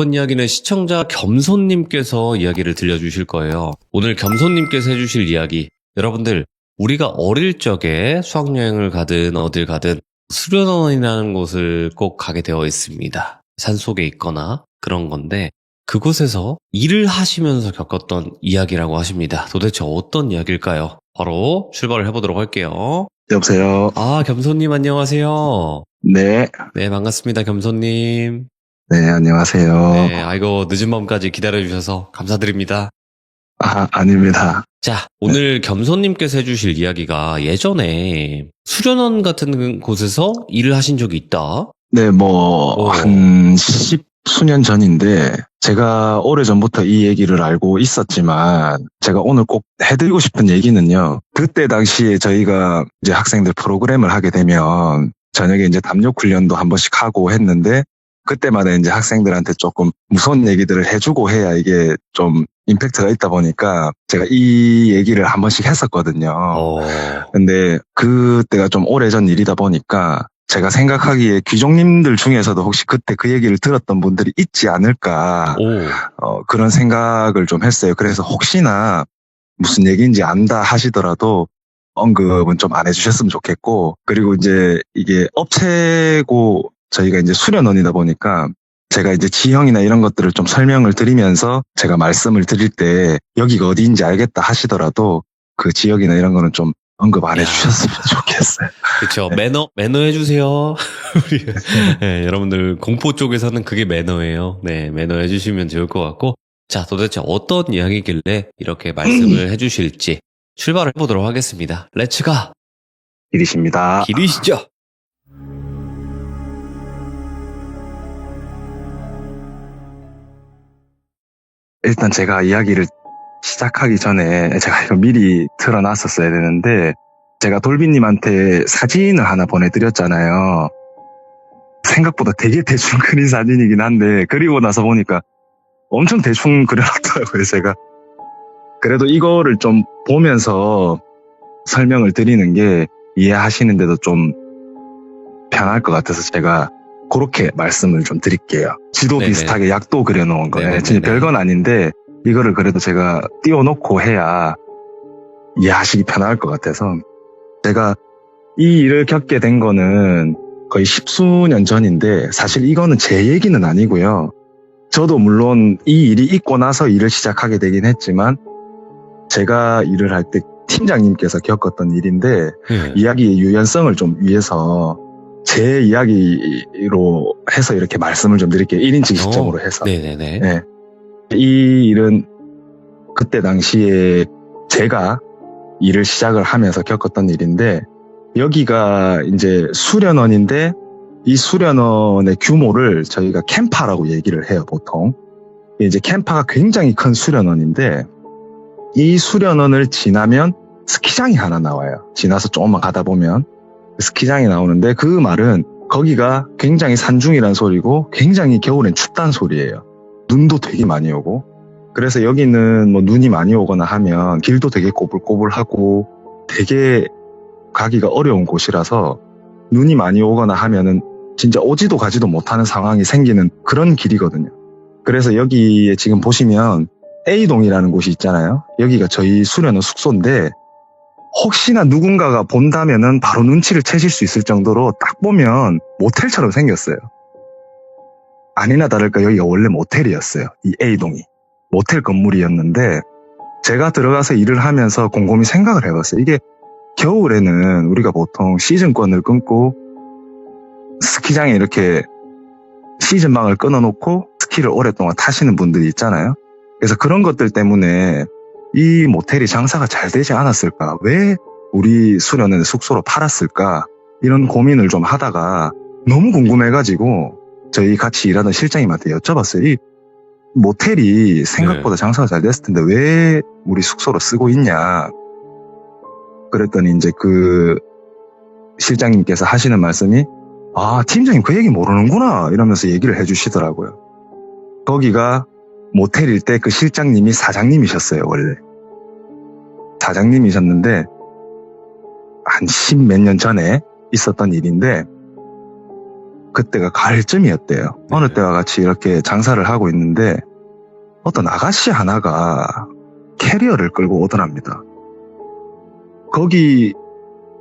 이번 이야기는 시청자 겸손님께서 이야기를 들려주실 거예요. 오늘 겸손님께서 해주실 이야기, 여러분들 우리가 어릴 적에 수학여행을 가든 어딜 가든 수련원이라는 곳을 꼭 가게 되어 있습니다. 산속에 있거나 그런 건데, 그곳에서 일을 하시면서 겪었던 이야기라고 하십니다. 도대체 어떤 이야기일까요? 바로 출발을 해보도록 할게요. 여보세요. 겸손님 안녕하세요. 네. 네, 반갑습니다, 겸손님. 네, 안녕하세요. 네, 아이고, 늦은 밤까지 기다려주셔서 감사드립니다. 아닙니다. 자, 오늘 겸손님께서 해주실 이야기가 예전에 수련원 같은 곳에서 일을 하신 적이 있다. 네, 한 10수년 전인데, 제가 오래전부터 이 얘기를 알고 있었지만, 제가 오늘 꼭 해드리고 싶은 얘기는요, 그때 당시에 저희가 이제 학생들 프로그램을 하게 되면, 저녁에 이제 담력 훈련도 한 번씩 하고 했는데, 그때마다 이제 학생들한테 조금 무서운 얘기들을 해주고 해야 이게 좀 임팩트가 있다 보니까 제가 이 얘기를 한 번씩 했었거든요. 근데 그때가 좀 오래전 일이다 보니까 제가 생각하기에 귀족님들 중에서도 혹시 그때 그 얘기를 들었던 분들이 있지 않을까, 그런 생각을 좀 했어요. 그래서 혹시나 무슨 얘기인지 안다 하시더라도 언급은 좀 안 해주셨으면 좋겠고, 그리고 이제 이게 업체고 저희가 이제 수련원이다 보니까 제가 이제 지형이나 이런 것들을 좀 설명을 드리면서 제가 말씀을 드릴 때 여기가 어디인지 알겠다 하시더라도 그 지역이나 이런 거는 좀 언급 안 해주셨으면 좋겠어요. 그렇죠. 네. 매너 해주세요. 네, 여러분들 공포 쪽에서는 그게 매너예요. 네, 매너 해주시면 좋을 것 같고, 자, 도대체 어떤 이야기길래 이렇게 말씀을 해주실지 출발을 해보도록 하겠습니다. 렛츠가! 길이십니다. 길이시죠? 일단 제가 이야기를 시작하기 전에 제가 이거 미리 틀어놨었어야 되는데, 제가 돌비님한테 사진을 하나 보내드렸잖아요. 생각보다 되게 대충 그린 사진이긴 한데, 그리고 나서 보니까 엄청 대충 그려놨더라고요, 제가. 그래도 이거를 좀 보면서 설명을 드리는 게 이해하시는데도 좀 편할 것 같아서 제가 그렇게 말씀을 좀 드릴게요. 지도 네네. 비슷하게 약도 그려놓은 거예요. 진짜 별건 아닌데 이거를 그래도 제가 띄워놓고 해야 이해하시기 편할 것 같아서, 제가 이 일을 겪게 된 거는 거의 10수년 전인데, 사실 이거는 제 얘기는 아니고요. 저도 물론 이 일이 있고 나서 일을 시작하게 되긴 했지만, 제가 일을 할 때 팀장님께서 겪었던 일인데, 이야기의 유연성을 좀 위해서 제 이야기로 해서 이렇게 말씀을 좀 드릴게요. 1인칭 시점으로 해서. 네네네. 네. 이 일은 그때 당시에 제가 일을 시작을 하면서 겪었던 일인데, 여기가 이제 수련원인데, 이 수련원의 규모를 저희가 캠파라고 얘기를 해요, 보통. 이제 캠파가 굉장히 큰 수련원인데, 이 수련원을 지나면 스키장이 하나 나와요. 지나서 조금만 가다 보면 스키장이 나오는데, 그 말은 거기가 굉장히 산중이란 소리고 굉장히 겨울엔 춥단 소리예요. 눈도 되게 많이 오고. 그래서 여기는 뭐 눈이 많이 오거나 하면 길도 되게 꼬불꼬불하고 되게 가기가 어려운 곳이라서, 눈이 많이 오거나 하면은 진짜 오지도 가지도 못하는 상황이 생기는 그런 길이거든요. 그래서 여기에 지금 보시면 A동이라는 곳이 있잖아요. 여기가 저희 수련원 숙소인데, 혹시나 누군가가 본다면은 바로 눈치를 채실 수 있을 정도로 딱 보면 모텔처럼 생겼어요. 아니나 다를까 여기가 원래 모텔이었어요. 이 A동이 모텔 건물이었는데, 제가 들어가서 일을 하면서 곰곰이 생각을 해봤어요. 이게 겨울에는 우리가 보통 시즌권을 끊고 스키장에 이렇게 시즌방을 끊어놓고 스키를 오랫동안 타시는 분들이 있잖아요. 그래서 그런 것들 때문에 이 모텔이 장사가 잘 되지 않았을까, 왜 우리 수련원 숙소로 팔았을까, 이런 고민을 좀 하다가 너무 궁금해가지고 저희 같이 일하던 실장님한테 여쭤봤어요. 이 모텔이 생각보다 장사가 잘 됐을 텐데 왜 우리 숙소로 쓰고 있냐. 그랬더니 이제 그 실장님께서 하시는 말씀이, 팀장님 그 얘기 모르는구나 이러면서 얘기를 해주시더라고요. 거기가 모텔일 때 그 실장님이 사장님이셨어요. 원래 사장님이셨는데 한 10몇 년 전에 있었던 일인데, 그때가 가을쯤이었대요. 네. 어느 때와 같이 이렇게 장사를 하고 있는데 어떤 아가씨 하나가 캐리어를 끌고 오더랍니다. 거기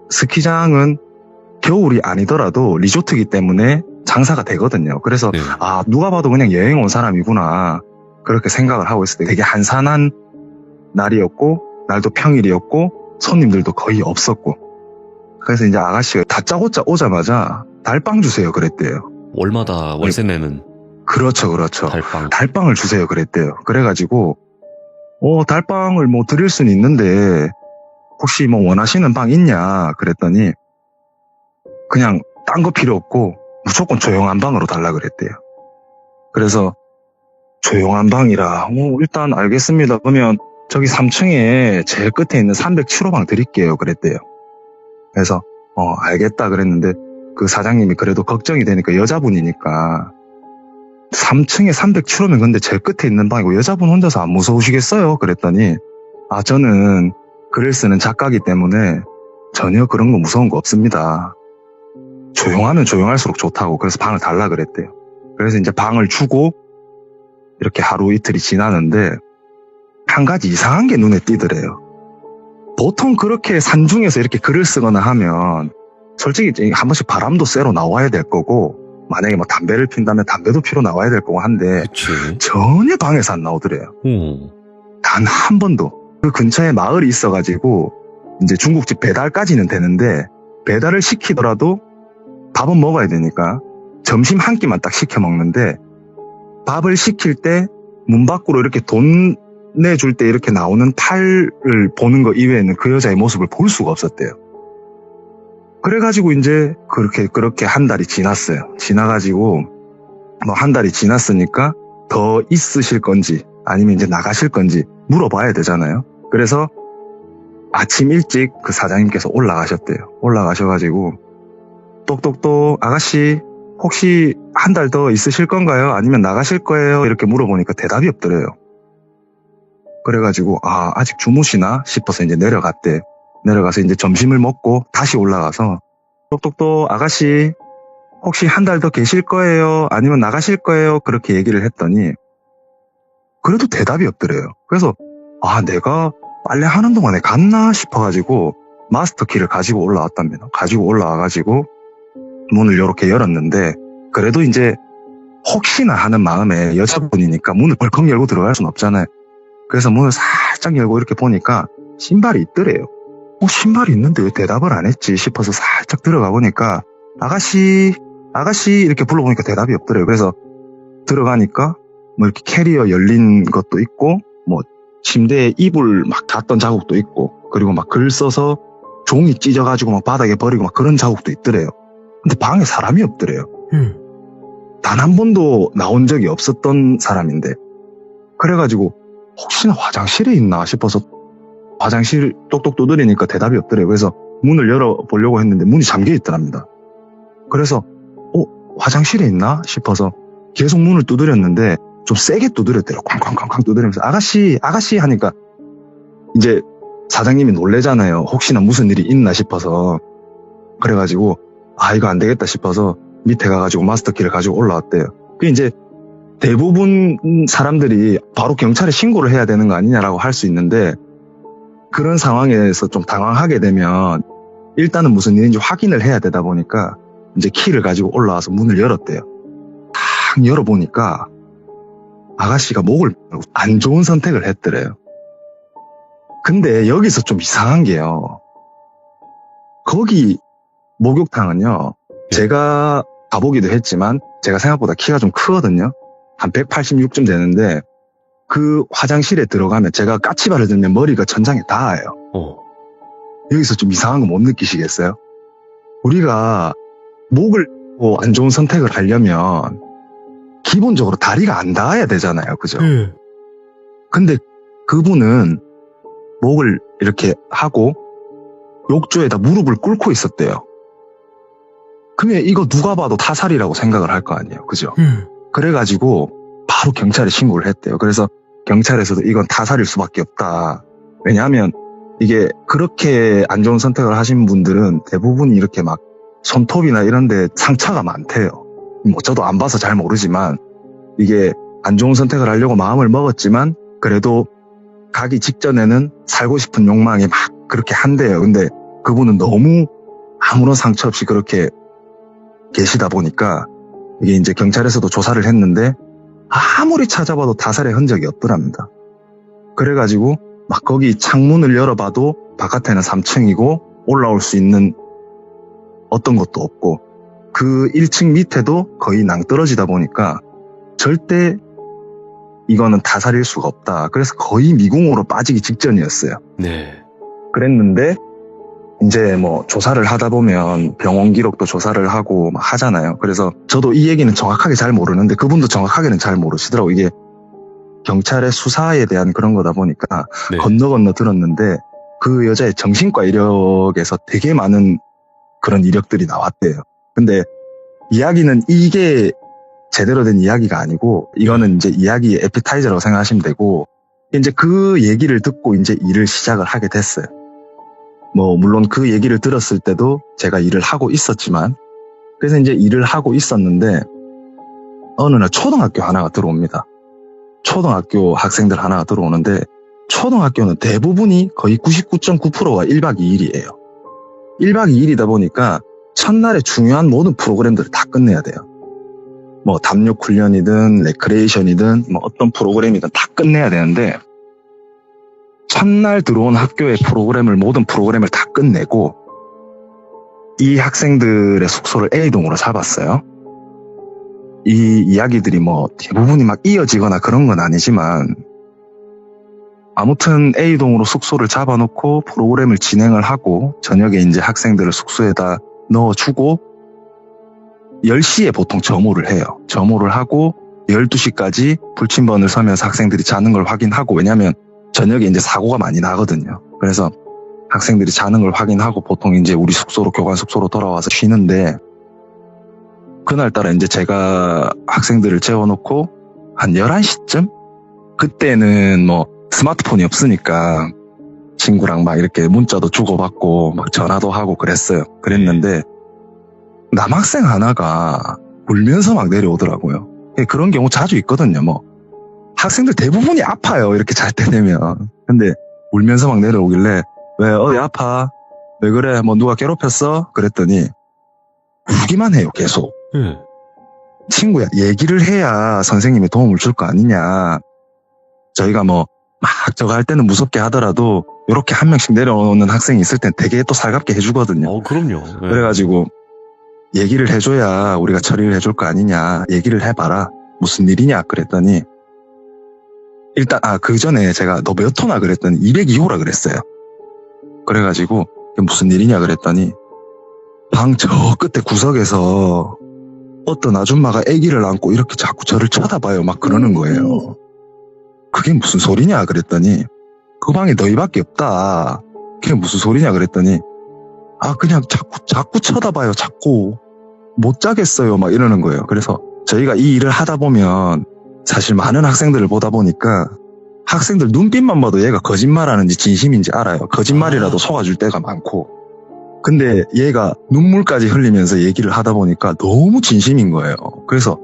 스키장은 겨울이 아니더라도 리조트이기 때문에 장사가 되거든요. 그래서 네. 아, 누가 봐도 그냥 여행 온 사람이구나 그렇게 생각을 하고 있을 때 되게 한산한 날이었고 날도 평일이었고 손님들도 거의 없었고 그래서 이제 아가씨가 다짜고짜 오자마자 달빵 주세요 그랬대요. 월마다 월세 내는 그렇죠. 달빵. 달빵을 주세요 그랬대요. 그래가지고 달빵을 뭐 드릴 수는 있는데 혹시 뭐 원하시는 빵 있냐 그랬더니 그냥 딴 거 필요 없고 무조건 조용한 방으로 달라 그랬대요. 그래서 조용한 방이라 일단 알겠습니다. 그러면 저기 3층에 제일 끝에 있는 307호 방 드릴게요 그랬대요. 그래서 알겠다 그랬는데 그 사장님이 그래도 걱정이 되니까 여자분이니까 3층에 307호면 근데 제일 끝에 있는 방이고 여자분 혼자서 안 무서우시겠어요? 그랬더니 저는 글을 쓰는 작가이기 때문에 전혀 그런 거 무서운 거 없습니다. 조용하면 조용할수록 좋다고 그래서 방을 달라 그랬대요. 그래서 이제 방을 주고 이렇게 하루 이틀이 지나는데 한 가지 이상한 게 눈에 띄더래요. 보통 그렇게 산중에서 이렇게 글을 쓰거나 하면 솔직히 한 번씩 바람도 쐬러 나와야 될 거고 만약에 뭐 담배를 핀다면 담배도 피러 나와야 될 거고 한데 그치. 전혀 방에서 안 나오더래요. 단 한 번도. 그 근처에 마을이 있어가지고 이제 중국집 배달까지는 되는데 배달을 시키더라도 밥은 먹어야 되니까 점심 한 끼만 딱 시켜 먹는데 밥을 시킬 때 문 밖으로 이렇게 돈 내줄 때 이렇게 나오는 팔을 보는 거 이외에는 그 여자의 모습을 볼 수가 없었대요. 그래가지고 이제 그렇게 한 달이 지났어요. 지나가지고 뭐 한 달이 지났으니까 더 있으실 건지 아니면 이제 나가실 건지 물어봐야 되잖아요. 그래서 아침 일찍 그 사장님께서 올라가셨대요. 올라가셔가지고 똑똑똑 아가씨 혹시 한 달 더 있으실 건가요? 아니면 나가실 거예요? 이렇게 물어보니까 대답이 없더래요. 그래가지고 아직 주무시나 싶어서 이제 내려갔대. 내려가서 이제 점심을 먹고 다시 올라가서 똑똑똑 아가씨 혹시 한 달 더 계실 거예요? 아니면 나가실 거예요? 그렇게 얘기를 했더니 그래도 대답이 없더래요. 그래서 내가 빨래하는 동안에 갔나 싶어가지고 마스터키를 가지고 올라왔답니다. 가지고 올라와가지고 문을 이렇게 열었는데 그래도 이제 혹시나 하는 마음에 여자분이니까 문을 벌컥 열고 들어갈 순 없잖아요. 그래서 문을 살짝 열고 이렇게 보니까 신발이 있더래요. 신발이 있는데 왜 대답을 안 했지 싶어서 살짝 들어가 보니까 아가씨 이렇게 불러보니까 대답이 없더래요. 그래서 들어가니까 뭐 이렇게 캐리어 열린 것도 있고 뭐 침대에 이불 막 닿았던 자국도 있고 그리고 막 글 써서 종이 찢어가지고 막 바닥에 버리고 막 그런 자국도 있더래요. 근데 방에 사람이 없더래요. 단 한 번도 나온 적이 없었던 사람인데 그래가지고 혹시나 화장실에 있나 싶어서 화장실 똑똑 두드리니까 대답이 없더래요. 그래서 문을 열어보려고 했는데 문이 잠겨 있더랍니다. 그래서 화장실에 있나 싶어서 계속 문을 두드렸는데 좀 세게 두드렸대요. 쾅쾅쾅쾅 두드리면서 아가씨 하니까 이제 사장님이 놀래잖아요. 혹시나 무슨 일이 있나 싶어서. 그래가지고 이거 안 되겠다 싶어서 밑에 가가지고 마스터키를 가지고 올라왔대요. 그 이제 대부분 사람들이 바로 경찰에 신고를 해야 되는 거 아니냐라고 할 수 있는데 그런 상황에서 좀 당황하게 되면 일단은 무슨 일인지 확인을 해야 되다 보니까 이제 키를 가지고 올라와서 문을 열었대요. 딱 열어보니까 아가씨가 목을 안 좋은 선택을 했더래요. 근데 여기서 좀 이상한 게요. 거기 목욕탕은요. 제가 가보기도 했지만 제가 생각보다 키가 좀 크거든요. 한 186쯤 되는데 그 화장실에 들어가면 제가 까치발을 들면 머리가 천장에 닿아요. 여기서 좀 이상한 거 못 느끼시겠어요? 우리가 목을 안 좋은 선택을 하려면 기본적으로 다리가 안 닿아야 되잖아요. 그죠? 근데 그분은 목을 이렇게 하고 욕조에다 무릎을 꿇고 있었대요. 그러면 이거 누가 봐도 타살이라고 생각을 할 거 아니에요. 그죠? 그래가지고 바로 경찰에 신고를 했대요. 그래서 경찰에서도 이건 타살일 수밖에 없다. 왜냐하면 이게 그렇게 안 좋은 선택을 하신 분들은 대부분 이렇게 막 손톱이나 이런 데 상처가 많대요. 뭐 저도 안 봐서 잘 모르지만 이게 안 좋은 선택을 하려고 마음을 먹었지만 그래도 가기 직전에는 살고 싶은 욕망이 막 그렇게 한대요. 근데 그분은 너무 아무런 상처 없이 그렇게 계시다 보니까 이게 이제 경찰에서도 조사를 했는데 아무리 찾아봐도 타살의 흔적이 없더랍니다. 그래가지고 막 거기 창문을 열어봐도 바깥에는 3층이고 올라올 수 있는 어떤 것도 없고 그 1층 밑에도 거의 낭떠러지다 보니까 절대 이거는 타살일 수가 없다. 그래서 거의 미궁으로 빠지기 직전이었어요. 네. 그랬는데 이제 뭐 조사를 하다 보면 병원 기록도 조사를 하고 막 하잖아요. 그래서 저도 이 얘기는 정확하게 잘 모르는데 그분도 정확하게는 잘 모르시더라고요. 이게 경찰의 수사에 대한 그런 거다 보니까 네. 건너 들었는데 그 여자의 정신과 이력에서 되게 많은 그런 이력들이 나왔대요. 근데 이야기는 이게 제대로 된 이야기가 아니고 이거는 이제 이야기의 에피타이저라고 생각하시면 되고 이제 그 얘기를 듣고 이제 일을 시작을 하게 됐어요. 뭐 물론 그 얘기를 들었을 때도 제가 일을 하고 있었지만 그래서 이제 일을 하고 있었는데 어느 날 초등학교 하나가 들어옵니다. 초등학교 학생들 하나가 들어오는데 초등학교는 대부분이 거의 99.9%가 1박 2일이에요. 1박 2일이다 보니까 첫날에 중요한 모든 프로그램들을 다 끝내야 돼요. 뭐 담력 훈련이든 레크레이션이든 뭐 어떤 프로그램이든 다 끝내야 되는데 첫날 들어온 학교의 모든 프로그램을 다 끝내고 이 학생들의 숙소를 A동으로 잡았어요. 이 이야기들이 뭐 대부분이 막 이어지거나 그런 건 아니지만 아무튼 A동으로 숙소를 잡아놓고 프로그램을 진행을 하고 저녁에 이제 학생들을 숙소에다 넣어주고 10시에 보통 점호를 해요. 점호를 하고 12시까지 불침번을 서면서 학생들이 자는 걸 확인하고 왜냐하면 저녁에 이제 사고가 많이 나거든요. 그래서 학생들이 자는 걸 확인하고 보통 이제 우리 숙소로 교관 숙소로 돌아와서 쉬는데 그날따라 이제 제가 학생들을 재워놓고 한 11시쯤? 그때는 뭐 스마트폰이 없으니까 친구랑 막 이렇게 문자도 주고받고 막 전화도 하고 그랬는데 남학생 하나가 울면서 막 내려오더라고요. 그런 경우 자주 있거든요. 뭐 학생들 대부분이 아파요. 이렇게 잘 때 되면. 근데 울면서 막 내려오길래 왜 어디 아파? 왜 그래? 뭐 누가 괴롭혔어? 그랬더니 울기만 해요. 계속. 친구야 얘기를 해야 선생님이 도움을 줄 거 아니냐. 저희가 뭐 막 저거 할 때는 무섭게 하더라도 이렇게 한 명씩 내려오는 학생이 있을 땐 되게 또 살갑게 해주거든요. 그럼요. 네. 그래가지고 얘기를 해줘야 우리가 처리를 해줄 거 아니냐. 얘기를 해봐라. 무슨 일이냐 그랬더니 일단 그 전에 제가 너 몇 호나 그랬더니 202호라 그랬어요. 그래가지고 무슨 일이냐 그랬더니 방 저 끝에 구석에서 어떤 아줌마가 아기를 안고 이렇게 자꾸 저를 쳐다봐요. 막 그러는 거예요. 그게 무슨 소리냐 그랬더니 그 방에 너희밖에 없다. 그게 무슨 소리냐 그랬더니 그냥 자꾸 쳐다봐요. 자꾸 못 자겠어요. 막 이러는 거예요. 그래서 저희가 이 일을 하다 보면 사실 많은 학생들을 보다 보니까 학생들 눈빛만 봐도 얘가 거짓말하는지 진심인지 알아요. 거짓말이라도 속아줄 때가 많고 근데 얘가 눈물까지 흘리면서 얘기를 하다 보니까 너무 진심인 거예요. 그래서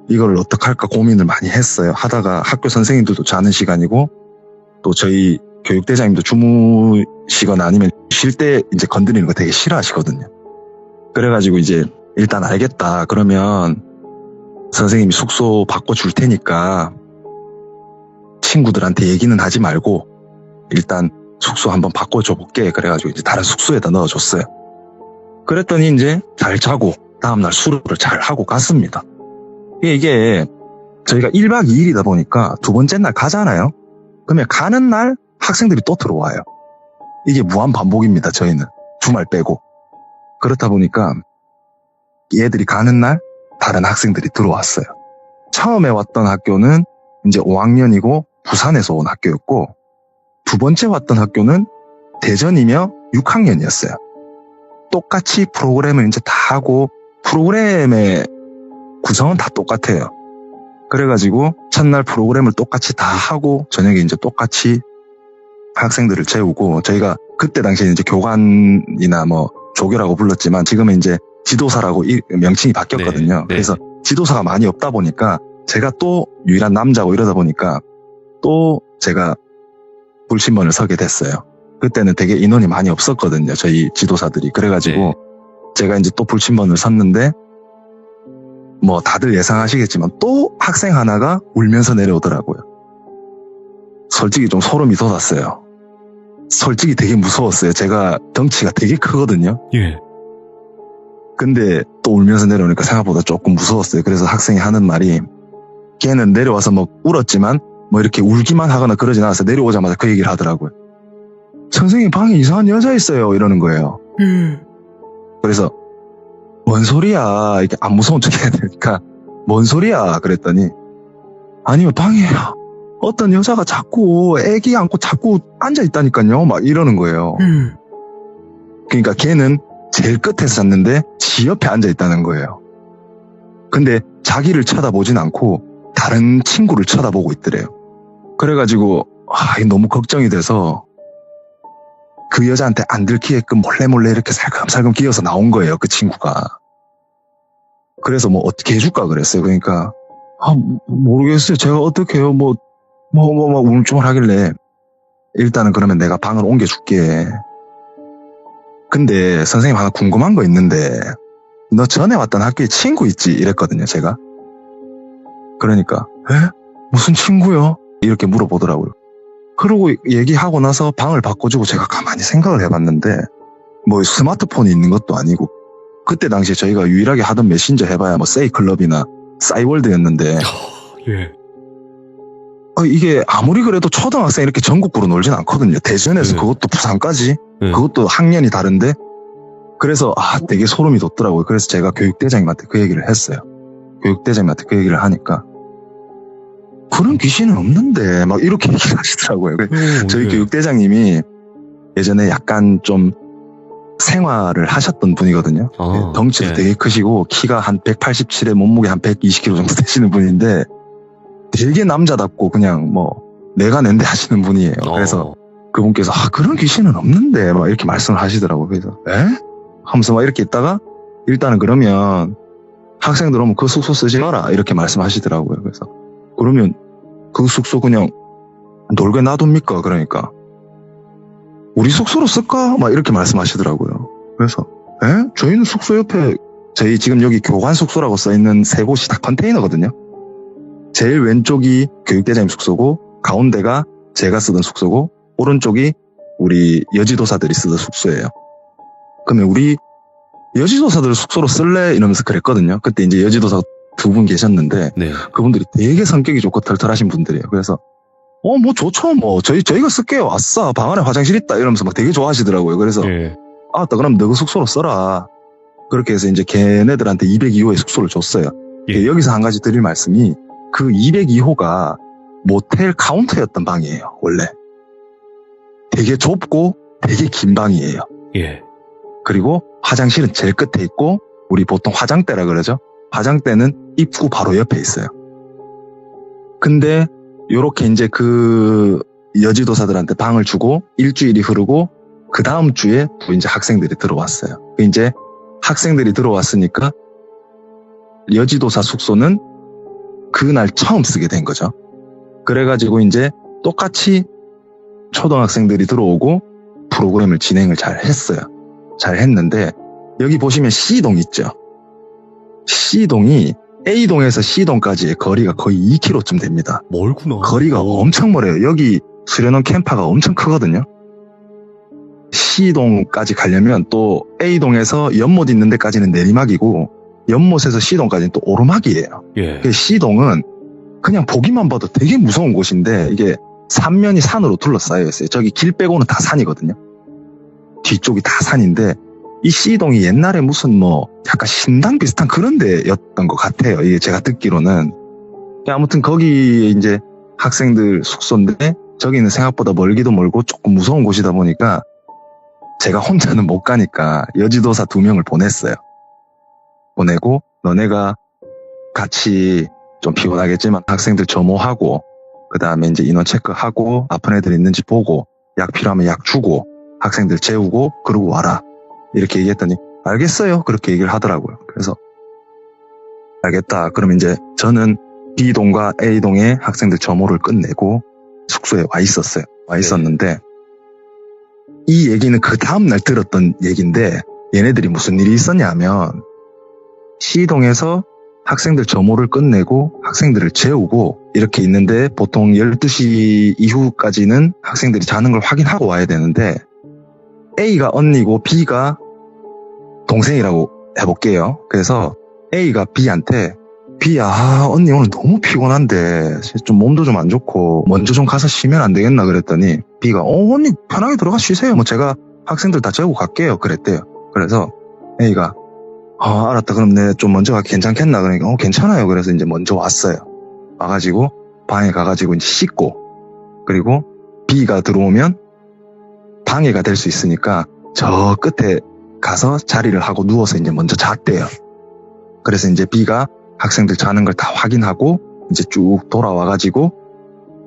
이걸 어떡할까 고민을 많이 했어요. 하다가 학교 선생님들도 자는 시간이고 또 저희 교육대장님도 주무시거나 아니면 쉴 때 이제 건드리는 거 되게 싫어하시거든요. 그래가지고 이제 일단 알겠다. 그러면 선생님이 숙소 바꿔줄 테니까 친구들한테 얘기는 하지 말고 일단 숙소 한번 바꿔줘 볼게. 그래가지고 이제 다른 숙소에다 넣어줬어요. 그랬더니 이제 잘 자고 다음날 수료를 잘 하고 갔습니다. 이게 저희가 1박 2일이다 보니까 두 번째 날 가잖아요. 그러면 가는 날 학생들이 또 들어와요. 이게 무한 반복입니다. 저희는 주말 빼고. 그렇다 보니까 얘들이 가는 날 다른 학생들이 들어왔어요. 처음에 왔던 학교는 이제 5학년이고 부산에서 온 학교였고 두 번째 왔던 학교는 대전이며 6학년이었어요. 똑같이 프로그램을 이제 다 하고 프로그램의 구성은 다 똑같아요. 그래가지고 첫날 프로그램을 똑같이 다 하고 저녁에 이제 똑같이 학생들을 재우고 저희가 그때 당시에 이제 교관이나 뭐 조교라고 불렀지만 지금은 이제 지도사라고 명칭이 바뀌었거든요. 네. 그래서 지도사가 많이 없다 보니까 제가 또 유일한 남자고 이러다 보니까 또 제가 불신번을 서게 됐어요. 그때는 되게 인원이 많이 없었거든요. 저희 지도사들이. 그래가지고 네. 제가 이제 또 불신번을 섰는데 뭐 다들 예상하시겠지만 또 학생 하나가 울면서 내려오더라고요. 솔직히 좀 소름이 돋았어요. 솔직히 되게 무서웠어요. 제가 덩치가 되게 크거든요. 예. 근데 또 울면서 내려오니까 생각보다 조금 무서웠어요. 그래서 학생이 하는 말이 걔는 내려와서 뭐 울었지만 뭐 이렇게 울기만 하거나 그러진 않아서 내려오자마자 그 얘기를 하더라고요. 선생님 방에 이상한 여자 있어요. 이러는 거예요. 그래서 뭔 소리야. 이렇게 안 무서운 척 해야 되니까 뭔 소리야. 그랬더니 아니요 방에 어떤 여자가 자꾸 애기 안고 자꾸 앉아있다니까요. 막 이러는 거예요. 그러니까 걔는 제일 끝에서 잤는데 지 옆에 앉아있다는 거예요. 근데 자기를 쳐다보진 않고 다른 친구를 쳐다보고 있더래요. 그래가지고 이게 너무 걱정이 돼서 그 여자한테 안 들키게끔 몰래 이렇게 살금살금 기어서 나온 거예요. 그 친구가. 그래서 뭐 어떻게 해줄까 그랬어요. 그러니까 모르겠어요. 제가 어떻게 해요. 뭐 울음증을 하길래 일단은 그러면 내가 방을 옮겨줄게. 근데 선생님 하나 궁금한 거 있는데 너 전에 왔던 학교에 친구 있지? 이랬거든요. 제가. 그러니까 에? 무슨 친구요? 이렇게 물어보더라고요. 그러고 얘기하고 나서 방을 바꿔주고 제가 가만히 생각을 해봤는데 뭐 스마트폰이 있는 것도 아니고 그때 당시에 저희가 유일하게 하던 메신저 해봐야 뭐 세이클럽이나 싸이월드였는데 예. 이게 아무리 그래도 초등학생 이렇게 전국구로 놀진 않거든요. 대전에서 네. 그것도 부산까지 네. 그것도 학년이 다른데 그래서 되게 소름이 돋더라고요. 그래서 제가 교육대장님한테 그 얘기를 했어요. 교육대장님한테 그 얘기를 하니까 그런 귀신은 없는데 막 이렇게 얘기를 하시더라고요. 저희 예. 교육대장님이 예전에 약간 좀 생활을 하셨던 분이거든요. 덩치도 예. 되게 크시고 키가 한 187에 몸무게 한 120kg 정도 되시는 분인데 되게 남자답고 그냥 뭐 내가 낸데 하시는 분이에요. 그래서 그분께서 그런 귀신은 없는데 막 이렇게 말씀을 하시더라고요. 그래서 하면서 막 이렇게 있다가 일단은 그러면 학생들 오면 그 숙소 쓰지 마라 이렇게 말씀하시더라고요. 그래서 그러면 그 숙소 그냥 놀게 놔둡니까? 그러니까 우리 숙소로 쓸까? 막 이렇게 말씀하시더라고요. 그래서 저희는 숙소 옆에 저희 지금 여기 교관 숙소라고 써있는 세 곳이 다 컨테이너거든요. 제일 왼쪽이 교육대장님 숙소고 가운데가 제가 쓰던 숙소고 오른쪽이 우리 여지도사들이 쓰던 숙소예요. 그러면 우리 여지도사들 숙소로 쓸래? 이러면서 그랬거든요. 그때 이제 여지도사 두 분 계셨는데 네. 그분들이 되게 성격이 좋고 털털하신 분들이에요. 그래서 뭐 좋죠. 뭐 저희가 쓸게요. 아싸 방 안에 화장실 있다 이러면서 막 되게 좋아하시더라고요. 그래서 예. 그럼 너 그 숙소로 써라. 그렇게 해서 이제 걔네들한테 202호의 숙소를 줬어요. 예. 여기서 한 가지 드릴 말씀이 그 202호가 모텔 카운터였던 방이에요. 원래 되게 좁고 되게 긴 방이에요. 예. 그리고 화장실은 제일 끝에 있고 우리 보통 화장대라 그러죠. 화장대는 입구 바로 옆에 있어요. 근데 요렇게 이제 그 여지도사들한테 방을 주고 일주일이 흐르고 그 다음 주에 또 이제 학생들이 들어왔어요. 이제 학생들이 들어왔으니까 여지도사 숙소는 그날 처음 쓰게 된 거죠. 그래가지고 이제 똑같이 초등학생들이 들어오고 프로그램을 진행을 잘 했어요. 잘 했는데 여기 보시면 C동 있죠. C동이 A동에서 C동까지의 거리가 거의 2km쯤 됩니다. 멀구나. 거리가 엄청 멀어요. 여기 수련원 캠파가 엄청 크거든요. C동까지 가려면 또 A동에서 연못 있는 데까지는 내리막이고 연못에서 C동까지는 또 오르막이에요. 예. C동은 그냥 보기만 봐도 되게 무서운 곳인데 이게 삼면이 산으로 둘러싸여 있어요. 저기 길 빼고는 다 산이거든요. 뒤쪽이 다 산인데 이 C동이 옛날에 무슨 뭐 약간 신당 비슷한 그런 데였던 것 같아요. 이게 제가 듣기로는. 아무튼 거기 이제 학생들 숙소인데 저기는 생각보다 멀기도 멀고 조금 무서운 곳이다 보니까 제가 혼자는 못 가니까 여지도사 2명을 보냈어요. 보내고 너네가 같이 좀 피곤하겠지만 학생들 점호하고 그 다음에 이제 인원 체크하고 아픈 애들 있는지 보고 약 필요하면 약 주고 학생들 재우고 그러고 와라. 이렇게 얘기했더니 알겠어요. 그렇게 얘기를 하더라고요. 그래서 알겠다. 그럼 이제 저는 B동과 A동의 학생들 점호를 끝내고 숙소에 와 있었어요. 와 있었는데 이 얘기는 그 다음날 들었던 얘기인데 얘네들이 무슨 일이 있었냐면 C동에서 학생들 점호를 끝내고 학생들을 재우고 이렇게 있는데 보통 12시 이후까지는 학생들이 자는 걸 확인하고 와야 되는데 A가 언니고 B가 동생이라고 해볼게요. 그래서 A가 B한테 B야, 언니 오늘 너무 피곤한데 좀 몸도 좀 안 좋고 먼저 좀 가서 쉬면 안 되겠나 그랬더니 B가 언니 편하게 들어가 쉬세요. 뭐 제가 학생들 다 재우고 갈게요. 그랬대요. 그래서 A가 알았다. 그럼 내 좀 먼저 가기 괜찮겠나? 그러니까 괜찮아요. 그래서 이제 먼저 왔어요. 와가지고 방에 가가지고 이제 씻고 그리고 B가 들어오면 방해가 될 수 있으니까 저 끝에 가서 자리를 하고 누워서 이제 먼저 잤대요. 그래서 이제 B가 학생들 자는 걸 다 확인하고 이제 쭉 돌아와가지고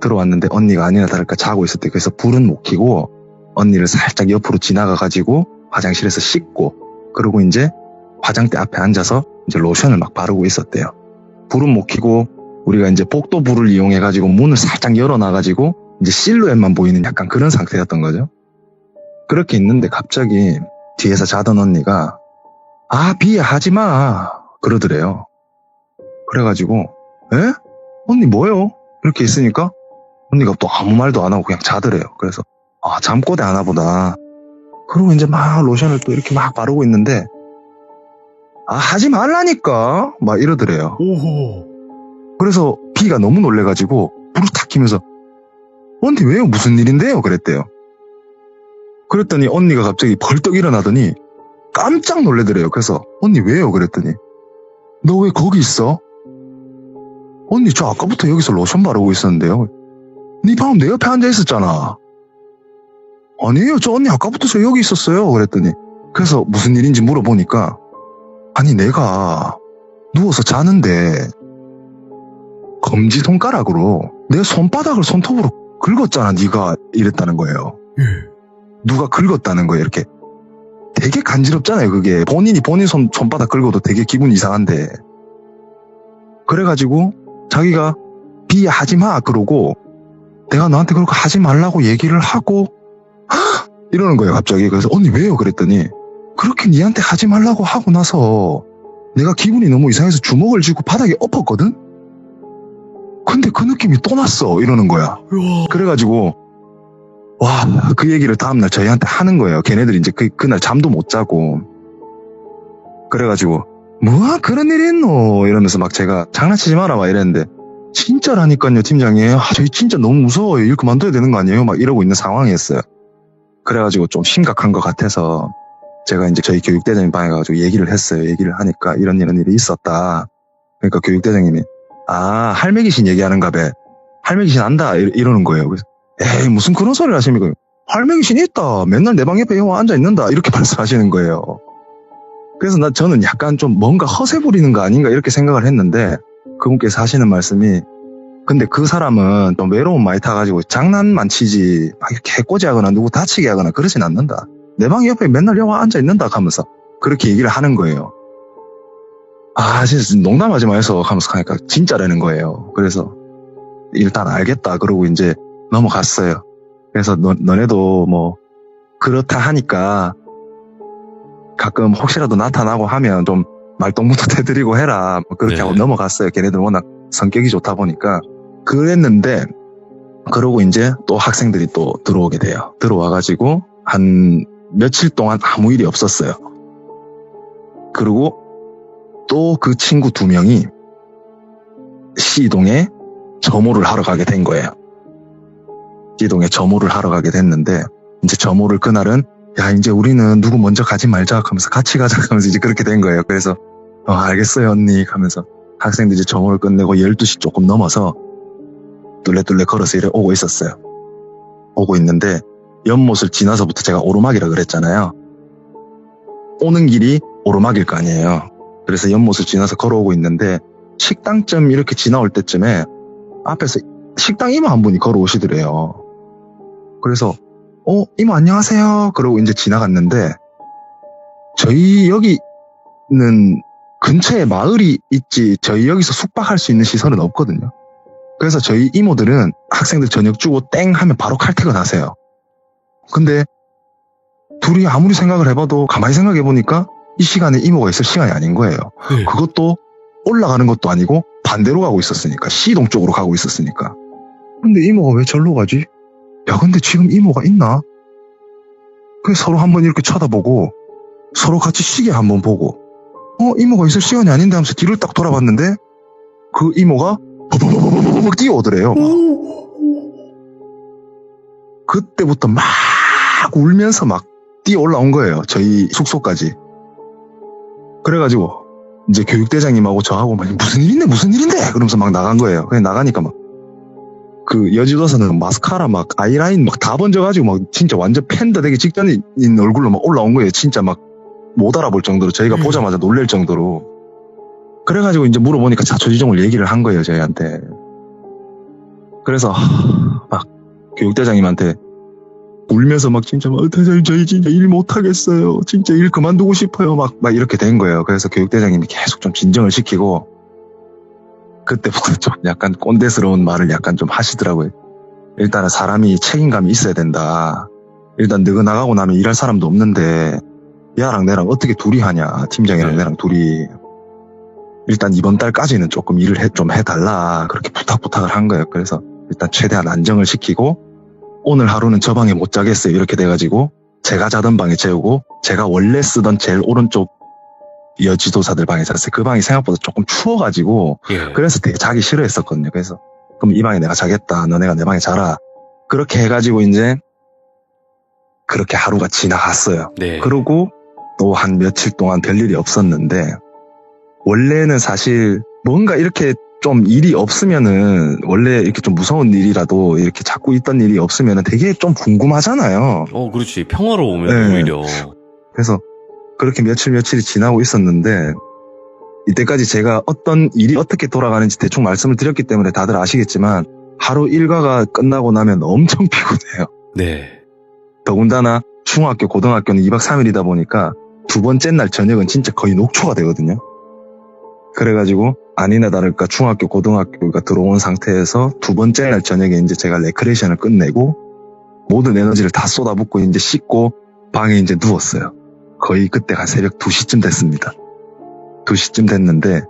들어왔는데 언니가 아니나 다를까 자고 있었대. 그래서 불은 못 켜고 언니를 살짝 옆으로 지나가가지고 화장실에서 씻고 그리고 이제 화장대 앞에 앉아서 이제 로션을 막 바르고 있었대요. 불은 못 켜고 우리가 이제 복도불을 이용해가지고 문을 살짝 열어놔가지고 이제 실루엣만 보이는 약간 그런 상태였던 거죠. 그렇게 있는데 갑자기 뒤에서 자던 언니가 비야 하지마 그러더래요. 그래가지고 에? 언니 뭐요? 이렇게 있으니까 언니가 또 아무 말도 안 하고 그냥 자더래요. 그래서 잠꼬대 하나 보다. 그리고 이제 막 로션을 또 이렇게 막 바르고 있는데 하지 말라니까 막 이러더래요. 오호. 그래서 B가 너무 놀래가지고 불을 탁 켜면서 언니 왜요? 무슨 일인데요? 그랬대요. 그랬더니 언니가 갑자기 벌떡 일어나더니 깜짝 놀래더래요. 그래서 언니 왜요? 그랬더니 너 왜 거기 있어? 언니 저 아까부터 여기서 로션 바르고 있었는데요. 네 방금 내 옆에 앉아 있었잖아. 아니에요. 저 언니 아까부터 저 여기 있었어요. 그랬더니 그래서 무슨 일인지 물어보니까 아니 내가 누워서 자는데 검지손가락으로 내 손바닥을 손톱으로 긁었잖아. 네가 이랬다는 거예요. 누가 긁었다는 거예요. 이렇게 되게 간지럽잖아요. 그게 본인이 본인 손바닥 긁어도 되게 기분 이상한데 그래가지고 자기가 B야 하지마 그러고 내가 너한테 그렇게 하지 말라고 얘기를 하고 이러는 거예요. 갑자기. 그래서 언니 왜요? 그랬더니 그렇게 니한테 하지 말라고 하고 나서 내가 기분이 너무 이상해서 주먹을 쥐고 바닥에 엎었거든? 근데 그 느낌이 또 났어. 이러는 거야. 그래가지고 그 얘기를 다음날 저희한테 하는 거예요. 걔네들이 이제 그날 잠도 못 자고. 그래가지고 그런 일이 있노? 이러면서 막 제가 장난치지 마라 막 이랬는데 진짜라니까요 팀장님. 저희 진짜 너무 무서워요. 일 그만둬야 되는 거 아니에요? 막 이러고 있는 상황이었어요. 그래가지고 좀 심각한 것 같아서 제가 이제 저희 교육대장님 방에 가가지고 얘기를 했어요. 얘기를 하니까 이런 일이 있었다. 그러니까 교육대장님이 할매 귀신 얘기하는가 봐. 할매 귀신 안다 이러는 거예요. 그래서 에이 무슨 그런 소리를 하십니까? 할매 귀신이 있다. 맨날 내 방 옆에 앉아 있는다. 이렇게 말씀하시는 거예요. 그래서 저는 약간 좀 뭔가 허세 부리는 거 아닌가 이렇게 생각을 했는데 그분께서 하시는 말씀이 근데 그 사람은 좀 외로움 많이 타가지고 장난만 치지 막 이렇게 해코지하거나 누구 다치게 하거나 그러진 않는다. 내 방 옆에 맨날 영화 앉아 있는다 하면서 그렇게 얘기를 하는 거예요. 진짜 농담하지 마서 하면서 하니까 진짜라는 거예요. 그래서 일단 알겠다 그러고 이제 넘어갔어요. 그래서 너네도 뭐 그렇다 하니까 가끔 혹시라도 나타나고 하면 좀 말동무도 대드리고 해라. 뭐 그렇게 네. 하고 넘어갔어요. 걔네들 워낙 성격이 좋다 보니까. 그랬는데 그러고 이제 또 학생들이 또 들어오게 돼요. 들어와가지고 한 며칠 동안 아무 일이 없었어요. 그리고 또 그 친구 2명이 C동에 점호를 하러 가게 된 거예요. C동에 점호를 하러 가게 됐는데 이제 점호를 그날은 이제 우리는 누구 먼저 가지 말자 하면서 같이 가자 하면서 이제 그렇게 된 거예요. 그래서 알겠어요 언니 하면서 학생들이 이제 점호를 끝내고 12시 조금 넘어서 뚫레뚫레 걸어서 이래 오고 있었어요. 오고 있는데 연못을 지나서부터 제가 오르막이라 그랬잖아요. 오는 길이 오르막일 거 아니에요. 그래서 연못을 지나서 걸어오고 있는데 식당점 이렇게 지나올 때쯤에 앞에서 식당 이모 한 분이 걸어오시더래요. 그래서 이모 안녕하세요 그러고 이제 지나갔는데 저희 여기는 근처에 마을이 있지 저희 여기서 숙박할 수 있는 시설은 없거든요. 그래서 저희 이모들은 학생들 저녁 주고 땡 하면 바로 칼퇴근하세요. 근데 둘이 아무리 생각을 해봐도 가만히 생각해보니까 이 시간에 이모가 있을 시간이 아닌 거예요. 네. 그것도 올라가는 것도 아니고 반대로 가고 있었으니까, 시동 쪽으로 가고 있었으니까. 근데 이모가 왜 절로 가지? 야, 근데 지금 이모가 있나? 그래서 서로 한번 이렇게 쳐다보고 서로 같이 시계 한번 보고 이모가 있을 시간이 아닌데 하면서 뒤를 딱 돌아봤는데 그 이모가 버벅 뛰어오더래요. 그때부터 막 울면서 막 뛰어 올라온 거예요. 저희 숙소까지. 그래가지고 이제 교육대장님하고 저하고 막 무슨 일인데 그러면서 막 나간 거예요. 그냥 나가니까 막 그 여지도사는 마스카라 막 아이라인 막 다 번져가지고 막 진짜 완전 팬더 되기 직전인 얼굴로 막 올라온 거예요. 진짜 막 못 알아볼 정도로, 저희가 보자마자 놀랄 정도로. 그래가지고 이제 물어보니까 자초지종을 얘기를 한 거예요, 저희한테. 그래서 막 교육대장님한테 울면서 막 진짜 막 대장님 저희 진짜 일 못하겠어요. 진짜 일 그만두고 싶어요. 막 이렇게 된 거예요. 그래서 교육대장님이 계속 좀 진정을 시키고 그때부터 좀 약간 꼰대스러운 말을 약간 좀 하시더라고요. 일단은 사람이 책임감이 있어야 된다. 일단 너가 나가고 나면 일할 사람도 없는데 야랑 내랑 어떻게 둘이 하냐. 팀장이랑 내랑 둘이. 일단 이번 달까지는 조금 일을 좀 해달라. 그렇게 부탁을 한 거예요. 그래서 일단 최대한 안정을 시키고 오늘 하루는 저 방에 못 자겠어요. 이렇게 돼가지고 제가 자던 방에 재우고 제가 원래 쓰던 제일 오른쪽 여지도사들 방에 잤어요. 그 방이 생각보다 조금 추워가지고 예. 그래서 되게 자기 싫어했었거든요. 그래서 그럼 이 방에 내가 자겠다. 너네가 내 방에 자라. 그렇게 해가지고 이제 그렇게 하루가 지나갔어요. 네. 그러고 또 한 며칠 동안 별일이 없었는데 원래는 사실 뭔가 이렇게 좀 일이 없으면은 원래 이렇게 좀 무서운 일이라도 이렇게 자꾸 있던 일이 없으면은 되게 좀 궁금하잖아요. 그렇지. 평화로우면 네. 오히려. 그래서 그렇게 며칠이 지나고 있었는데 이때까지 제가 어떤 일이 어떻게 돌아가는지 대충 말씀을 드렸기 때문에 다들 아시겠지만 하루 일과가 끝나고 나면 엄청 피곤해요. 네. 더군다나 중학교, 고등학교는 2박 3일이다 보니까 두 번째 날 저녁은 진짜 거의 녹초가 되거든요. 그래가지고 아니나 다를까 중학교, 고등학교가 들어온 상태에서 두 번째 날 저녁에 이제 제가 레크레이션을 끝내고 모든 에너지를 다 쏟아붓고 이제 씻고 방에 이제 누웠어요. 거의 그때가 새벽 2시쯤 됐습니다. 2시쯤 됐는데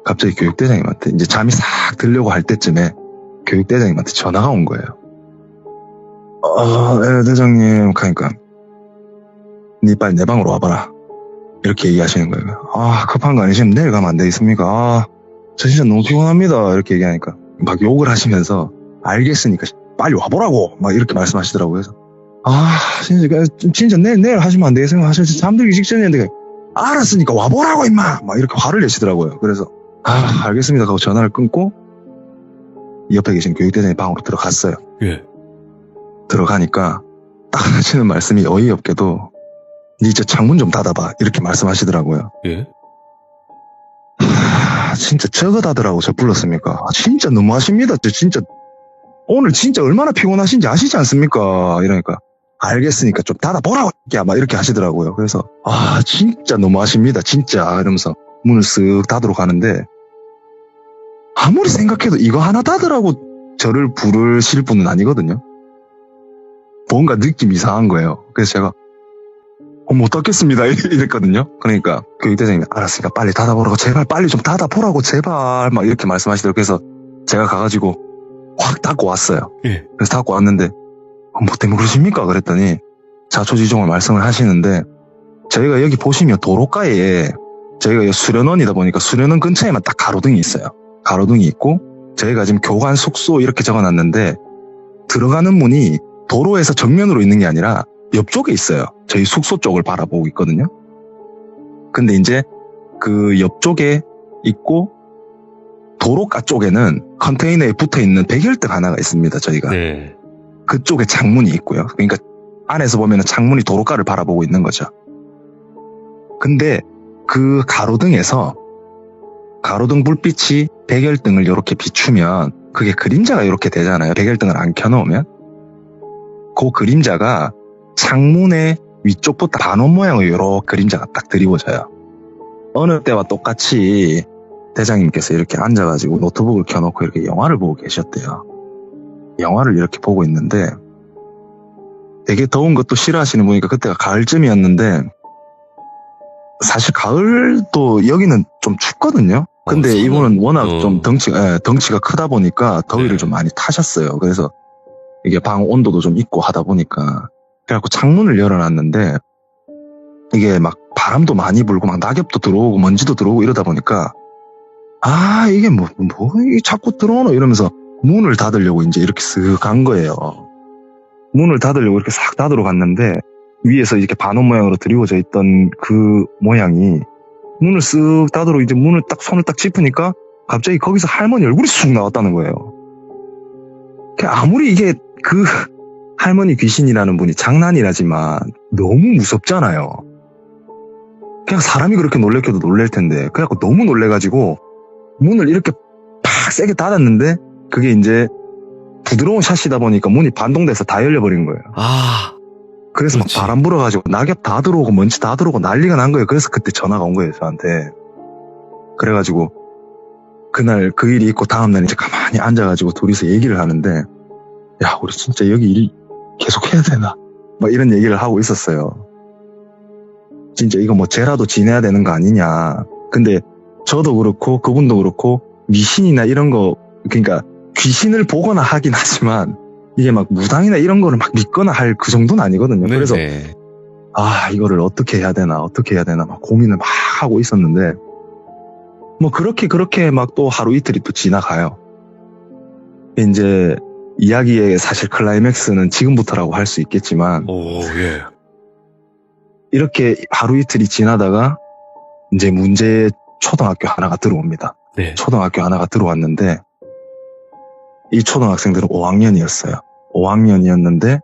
갑자기 교육대장님한테 이제 잠이 싹 들려고 할 때쯤에 교육대장님한테 전화가 온 거예요. 네, 대장님. 그러니까 니 빨리 내 방으로 와봐라. 이렇게 얘기하시는 거예요. 급한 거 아니시면 내일 가면 안 되겠습니까? 저 진짜 너무 피곤합니다. 이렇게 얘기하니까 막 욕을 하시면서 알겠으니까 빨리 와보라고 막 이렇게 말씀하시더라고요. 그래서 진짜 내일 하시면 안 되겠습니까? 잠들기 직전이었는데 알았으니까 와보라고 임마 막 이렇게 화를 내시더라고요. 그래서 알겠습니다 하고 전화를 끊고 옆에 계신 교육대장님 방으로 들어갔어요. 예. 들어가니까 딱 하시는 말씀이 어이없게도 니 저 창문 좀 닫아봐 이렇게 말씀하시더라고요. 예. 진짜 저거 닫으라고 저 불렀습니까? 진짜 너무하십니다. 저 진짜 오늘 진짜 얼마나 피곤하신지 아시지 않습니까? 이러니까 알겠으니까 좀 닫아보라고 막 이렇게 하시더라고요. 그래서 진짜 너무하십니다. 진짜 이러면서 문을 쓱 닫으러 가는데 아무리 생각해도 이거 하나 닫으라고 저를 부르실 분은 아니거든요. 뭔가 느낌 이상한 거예요. 그래서 제가 못 닫겠습니다 이랬거든요. 그러니까 교육대장님이 알았으니까 빨리 닫아보라고 제발 빨리 좀 닫아보라고 제발 막 이렇게 말씀하시더라고요. 그래서 제가 가가지고 확 닫고 왔어요. 예. 그래서 닫고 왔는데 뭐 때문에 그러십니까? 그랬더니 자초지종을 말씀을 하시는데 저희가 여기 보시면 도로가에 저희가 수련원이다 보니까 수련원 근처에만 딱 가로등이 있어요. 가로등이 있고 저희가 지금 교관 숙소 이렇게 적어놨는데 들어가는 문이 도로에서 정면으로 있는 게 아니라 옆쪽에 있어요. 저희 숙소 쪽을 바라보고 있거든요. 근데 이제 그 옆쪽에 있고 도로가 쪽에는 컨테이너에 붙어있는 백열등 하나가 있습니다. 저희가. 네. 그쪽에 창문이 있고요. 그러니까 안에서 보면 창문이 도로가를 바라보고 있는 거죠. 근데 그 가로등에서 가로등 불빛이 백열등을 이렇게 비추면 그게 그림자가 이렇게 되잖아요. 백열등을 안 켜놓으면. 그 그림자가 창문의 위쪽부터 반원 모양의 이런 그림자가 딱 드리워져요. 어느 때와 똑같이 대장님께서 이렇게 앉아가지고 노트북을 켜놓고 이렇게 영화를 보고 계셨대요. 영화를 이렇게 보고 있는데 되게 더운 것도 싫어하시는 분이니까 그때가 가을쯤이었는데 사실 가을도 여기는 좀 춥거든요. 근데 이분은 워낙 좀 덩치가 크다 보니까 더위를 네. 좀 많이 타셨어요. 그래서 이게 방 온도도 좀 있고 하다 보니까 그래갖고 창문을 열어놨는데 이게 막 바람도 많이 불고 막 낙엽도 들어오고 먼지도 들어오고 이러다 보니까 이게 이게 자꾸 들어오노 이러면서 문을 닫으려고 이제 이렇게 쓱 간 거예요. 문을 닫으려고 이렇게 싹 닫으러 갔는데 위에서 이렇게 반원 모양으로 드리워져 있던 그 모양이 문을 쓱 닫으러 이제 문을 딱 손을 딱 짚으니까 갑자기 거기서 할머니 얼굴이 쑥 나왔다는 거예요. 아무리 이게 그 할머니 귀신이라는 분이 장난이라지만 너무 무섭잖아요. 그냥 사람이 그렇게 놀래켜도 놀랄 텐데 그래갖고 너무 놀래가지고 문을 이렇게 팍 세게 닫았는데 그게 이제 부드러운 샷이다 보니까 문이 반동돼서 다 열려버린 거예요. 그래서 그렇지. 막 바람 불어가지고 낙엽 다 들어오고 먼지 다 들어오고 난리가 난 거예요. 그래서 그때 전화가 온 거예요, 저한테. 그래가지고 그날 그 일이 있고 다음날 이제 가만히 앉아가지고 둘이서 얘기를 하는데 야, 우리 진짜 여기 일 계속 해야 되나? 막 이런 얘기를 하고 있었어요. 진짜 이거 뭐 죄라도 지내야 되는 거 아니냐. 근데 저도 그렇고 그분도 그렇고 미신이나 이런 거 그러니까 귀신을 보거나 하긴 하지만 이게 막 무당이나 이런 거를 막 믿거나 할 그 정도는 아니거든요. 네네. 그래서 이거를 어떻게 해야 되나 막 고민을 막 하고 있었는데 뭐 그렇게 막 또 하루 이틀이 또 지나가요. 이제 이야기의 사실 클라이맥스는 지금부터라고 할 수 있겠지만 예. 이렇게 하루 이틀이 지나다가 이제 문제 초등학교 하나가 들어옵니다. 네. 초등학교 하나가 들어왔는데 이 초등학생들은 5학년이었어요. 5학년이었는데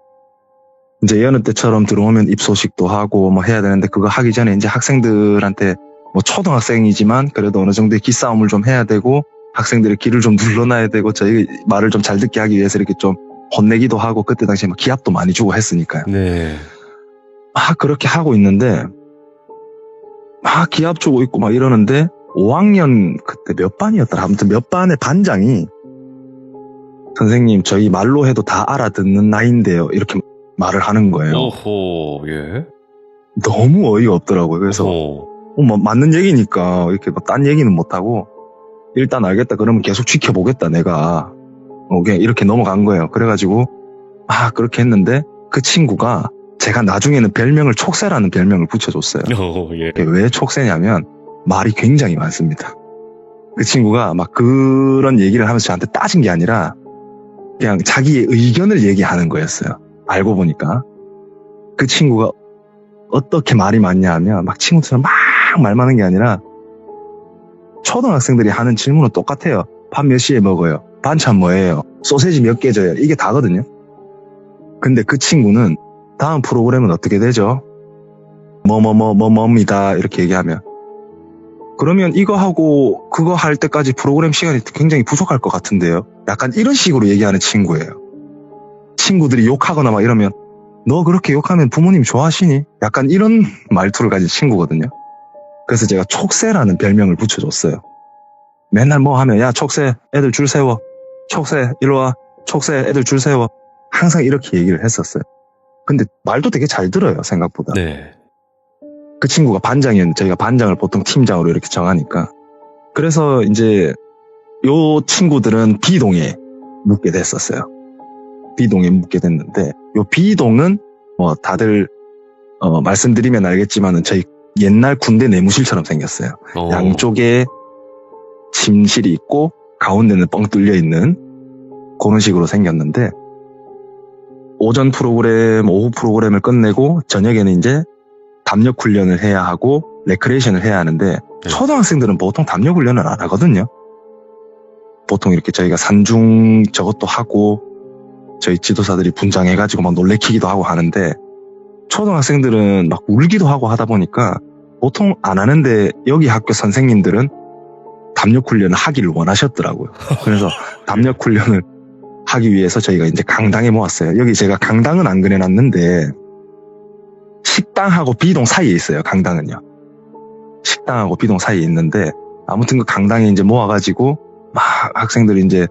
이제 여느 때처럼 들어오면 입소식도 하고 뭐 해야 되는데 그거 하기 전에 이제 학생들한테 뭐 초등학생이지만 그래도 어느 정도의 기싸움을 좀 해야 되고 학생들의 귀를 좀 눌러놔야 되고 저희 말을 좀 잘 듣게 하기 위해서 이렇게 좀 혼내기도 하고 그때 당시에 막 기합도 많이 주고 했으니까요. 네. 그렇게 하고 있는데 기합 주고 있고 막 이러는데 5학년 그때 몇 반이었더라. 아무튼 몇 반의 반장이 선생님 저희 말로 해도 다 알아듣는 나이인데요. 이렇게 말을 하는 거예요. 예. 너무 어이가 없더라고요. 그래서 뭐 맞는 얘기니까 이렇게 뭐 딴 얘기는 못하고 일단 알겠다 그러면 계속 지켜보겠다 내가 그냥 이렇게 넘어간 거예요. 그래가지고 그렇게 했는데 그 친구가 제가 나중에는 별명을 촉새라는 별명을 붙여줬어요. 예. 왜 촉새냐면 말이 굉장히 많습니다. 그 친구가 막 그런 얘기를 하면서 저한테 따진 게 아니라 그냥 자기의 의견을 얘기하는 거였어요. 알고 보니까 그 친구가 어떻게 말이 많냐 하면 막 친구처럼 막 말 많은 게 아니라 초등학생들이 하는 질문은 똑같아요. 밥 몇 시에 먹어요? 반찬 뭐예요? 소세지 몇 개 줘요? 이게 다거든요. 근데 그 친구는 다음 프로그램은 어떻게 되죠? 뭐입니다. 이렇게 얘기하면 그러면 이거 하고 그거 할 때까지 프로그램 시간이 굉장히 부족할 것 같은데요. 약간 이런 식으로 얘기하는 친구예요. 친구들이 욕하거나 막 이러면 너 그렇게 욕하면 부모님 좋아하시니? 약간 이런 말투를 가진 친구거든요. 그래서 제가 촉새라는 별명을 붙여줬어요. 맨날 뭐 하면 야 촉새 애들 줄 세워. 촉새 일로 와. 촉새 애들 줄 세워. 항상 이렇게 얘기를 했었어요. 근데 말도 되게 잘 들어요 생각보다. 네. 그 친구가 반장이었는데 저희가 반장을 보통 팀장으로 이렇게 정하니까 그래서 이제 요 친구들은 B동에 묵게 됐었어요. B동에 묵게 됐는데 요 B동은 뭐 다들 말씀드리면 알겠지만은 저희 옛날 군대 내무실처럼 생겼어요. 양쪽에 침실이 있고 가운데는 뻥 뚫려 있는 그런 식으로 생겼는데 오전 프로그램, 오후 프로그램을 끝내고 저녁에는 이제 담력 훈련을 해야 하고 레크레이션을 해야 하는데 초등학생들은 보통 담력 훈련을 안 하거든요. 보통 이렇게 저희가 산중 저것도 하고 저희 지도사들이 분장해가지고 막 놀래키기도 하고 하는데 초등학생들은 막 울기도 하고 하다 보니까 보통 안 하는데 여기 학교 선생님들은 담력 훈련을 하기를 원하셨더라고요. 그래서 담력 훈련을 하기 위해서 저희가 이제 강당에 모았어요. 여기 제가 강당은 안 그려놨는데 식당하고 B동 사이에 있어요. 강당은요. A당하고 B당 사이에 있는데 아무튼 그 강당에 이제 모아가지고 막 학생들이 이제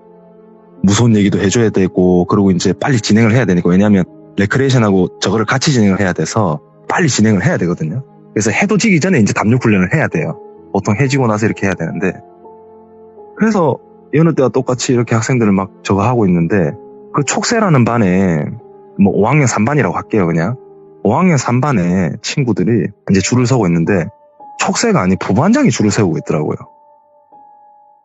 무서운 얘기도 해줘야 되고 그리고 이제 빨리 진행을 해야 되니까 왜냐하면 레크레이션하고 저거를 같이 진행을 해야 돼서 빨리 진행을 해야 되거든요. 그래서 해도 지기 전에 이제 담력 훈련을 해야 돼요. 보통 해지고 나서 이렇게 해야 되는데 그래서 여느 때와 똑같이 이렇게 학생들을 막 저거 하고 있는데 그 촉새라는 반에 뭐 5학년 3반이라고 할게요 그냥 5학년 3반에 친구들이 이제 줄을 서고 있는데 촉새가 아닌 부반장이 줄을 세우고 있더라고요.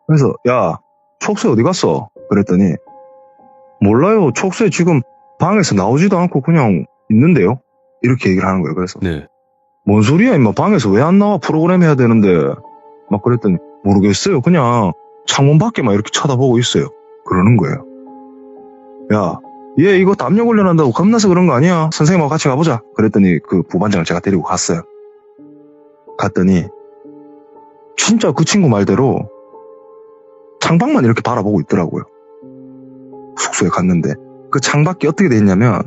그래서 야 촉새 어디 갔어? 그랬더니 몰라요. 촉새 지금 방에서 나오지도 않고 그냥 있는데요. 이렇게 얘기를 하는 거예요. 그래서 네. 뭔 소리야 임마 방에서 왜 안 나와 프로그램 해야 되는데 막 그랬더니 모르겠어요. 그냥 창문 밖에만 이렇게 쳐다보고 있어요. 그러는 거예요. 야 얘 이거 담력 훈련한다고 겁나서 그런 거 아니야? 선생님하고 같이 가보자. 그랬더니 그 부반장을 제가 데리고 갔어요. 갔더니 진짜 그 친구 말대로 창밖만 이렇게 바라보고 있더라고요. 숙소에 갔는데 그 창밖이 어떻게 돼 있냐면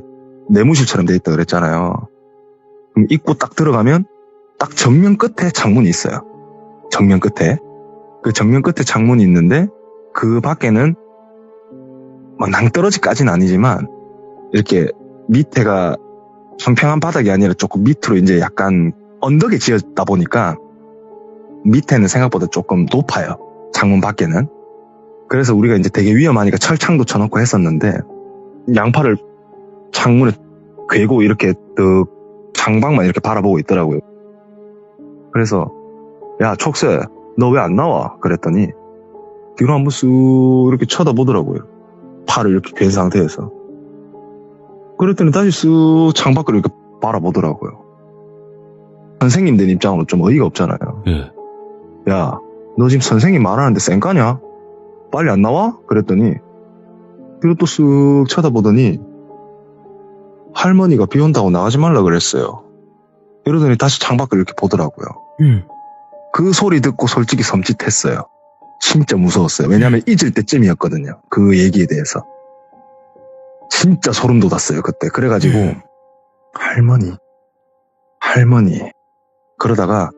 내무실처럼 돼 있다 그랬잖아요. 그럼 입구 딱 들어가면 딱 정면 끝에 창문이 있어요. 정면 끝에. 그 정면 끝에 창문이 있는데 그 밖에는 막 낭떠러지까지는 아니지만 이렇게 밑에가 평평한 바닥이 아니라 조금 밑으로 이제 약간 언덕에 지었다 보니까 밑에는 생각보다 조금 높아요. 창문 밖에는. 그래서 우리가 이제 되게 위험하니까 철창도 쳐놓고 했었는데 양팔을 창문에 괴고 이렇게 창밖만 이렇게 바라보고 있더라고요. 그래서 야 촉새 너 왜 안 나와? 그랬더니 뒤로 한번 쓱 이렇게 쳐다보더라고요. 팔을 이렇게 괸 상태에서. 그랬더니 다시 쓱 창밖을 이렇게 바라보더라고요. 선생님들 입장으로 좀 어이가 없잖아요. 예. 야 너 지금 선생님 말하는데 쌩까냐? 빨리 안 나와? 그랬더니 뒤로 또 쓱 쳐다보더니 할머니가 비 온다고 나가지 말라 그랬어요. 이러더니 다시 창밖을 이렇게 보더라고요. 그 소리 듣고 솔직히 섬찟했어요. 진짜 무서웠어요. 왜냐하면 잊을 때쯤이었거든요. 그 얘기에 대해서. 진짜 소름 돋았어요 그때. 그래가지고 할머니 그러다가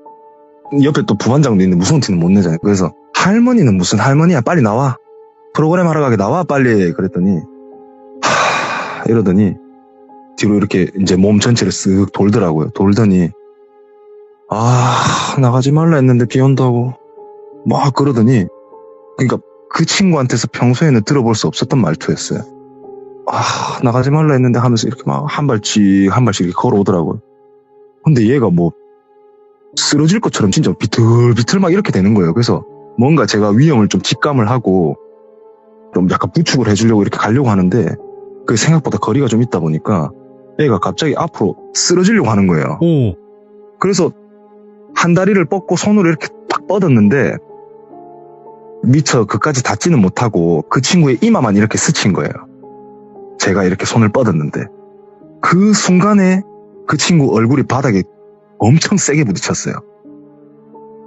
옆에 또 부반장도 있는데 무서운 티는 못 내잖아요. 그래서 할머니는 무슨 할머니야 빨리 나와 프로그램 하러 가게 나와 빨리 그랬더니 이러더니 뒤로 이렇게 이제 몸 전체를 쓱 돌더라고요. 돌더니 나가지 말라 했는데 비 온다고 막 그러더니 그러니까 그 친구한테서 평소에는 들어볼 수 없었던 말투였어요. 나가지 말라 했는데 하면서 이렇게 막 한 발씩 이렇게 걸어오더라고요. 근데 얘가 뭐 쓰러질 것처럼 진짜 비틀비틀 막 이렇게 되는 거예요. 그래서 뭔가 제가 위험을 좀 직감을 하고 좀 약간 부축을 해주려고 이렇게 가려고 하는데 그 생각보다 거리가 좀 있다 보니까 얘가 갑자기 앞으로 쓰러지려고 하는 거예요. 오. 그래서 한 다리를 뻗고 손으로 이렇게 딱 뻗었는데 미처 그까지 닿지는 못하고 그 친구의 이마만 이렇게 스친 거예요. 제가 이렇게 손을 뻗었는데 그 순간에 그 친구 얼굴이 바닥에 엄청 세게 부딪혔어요.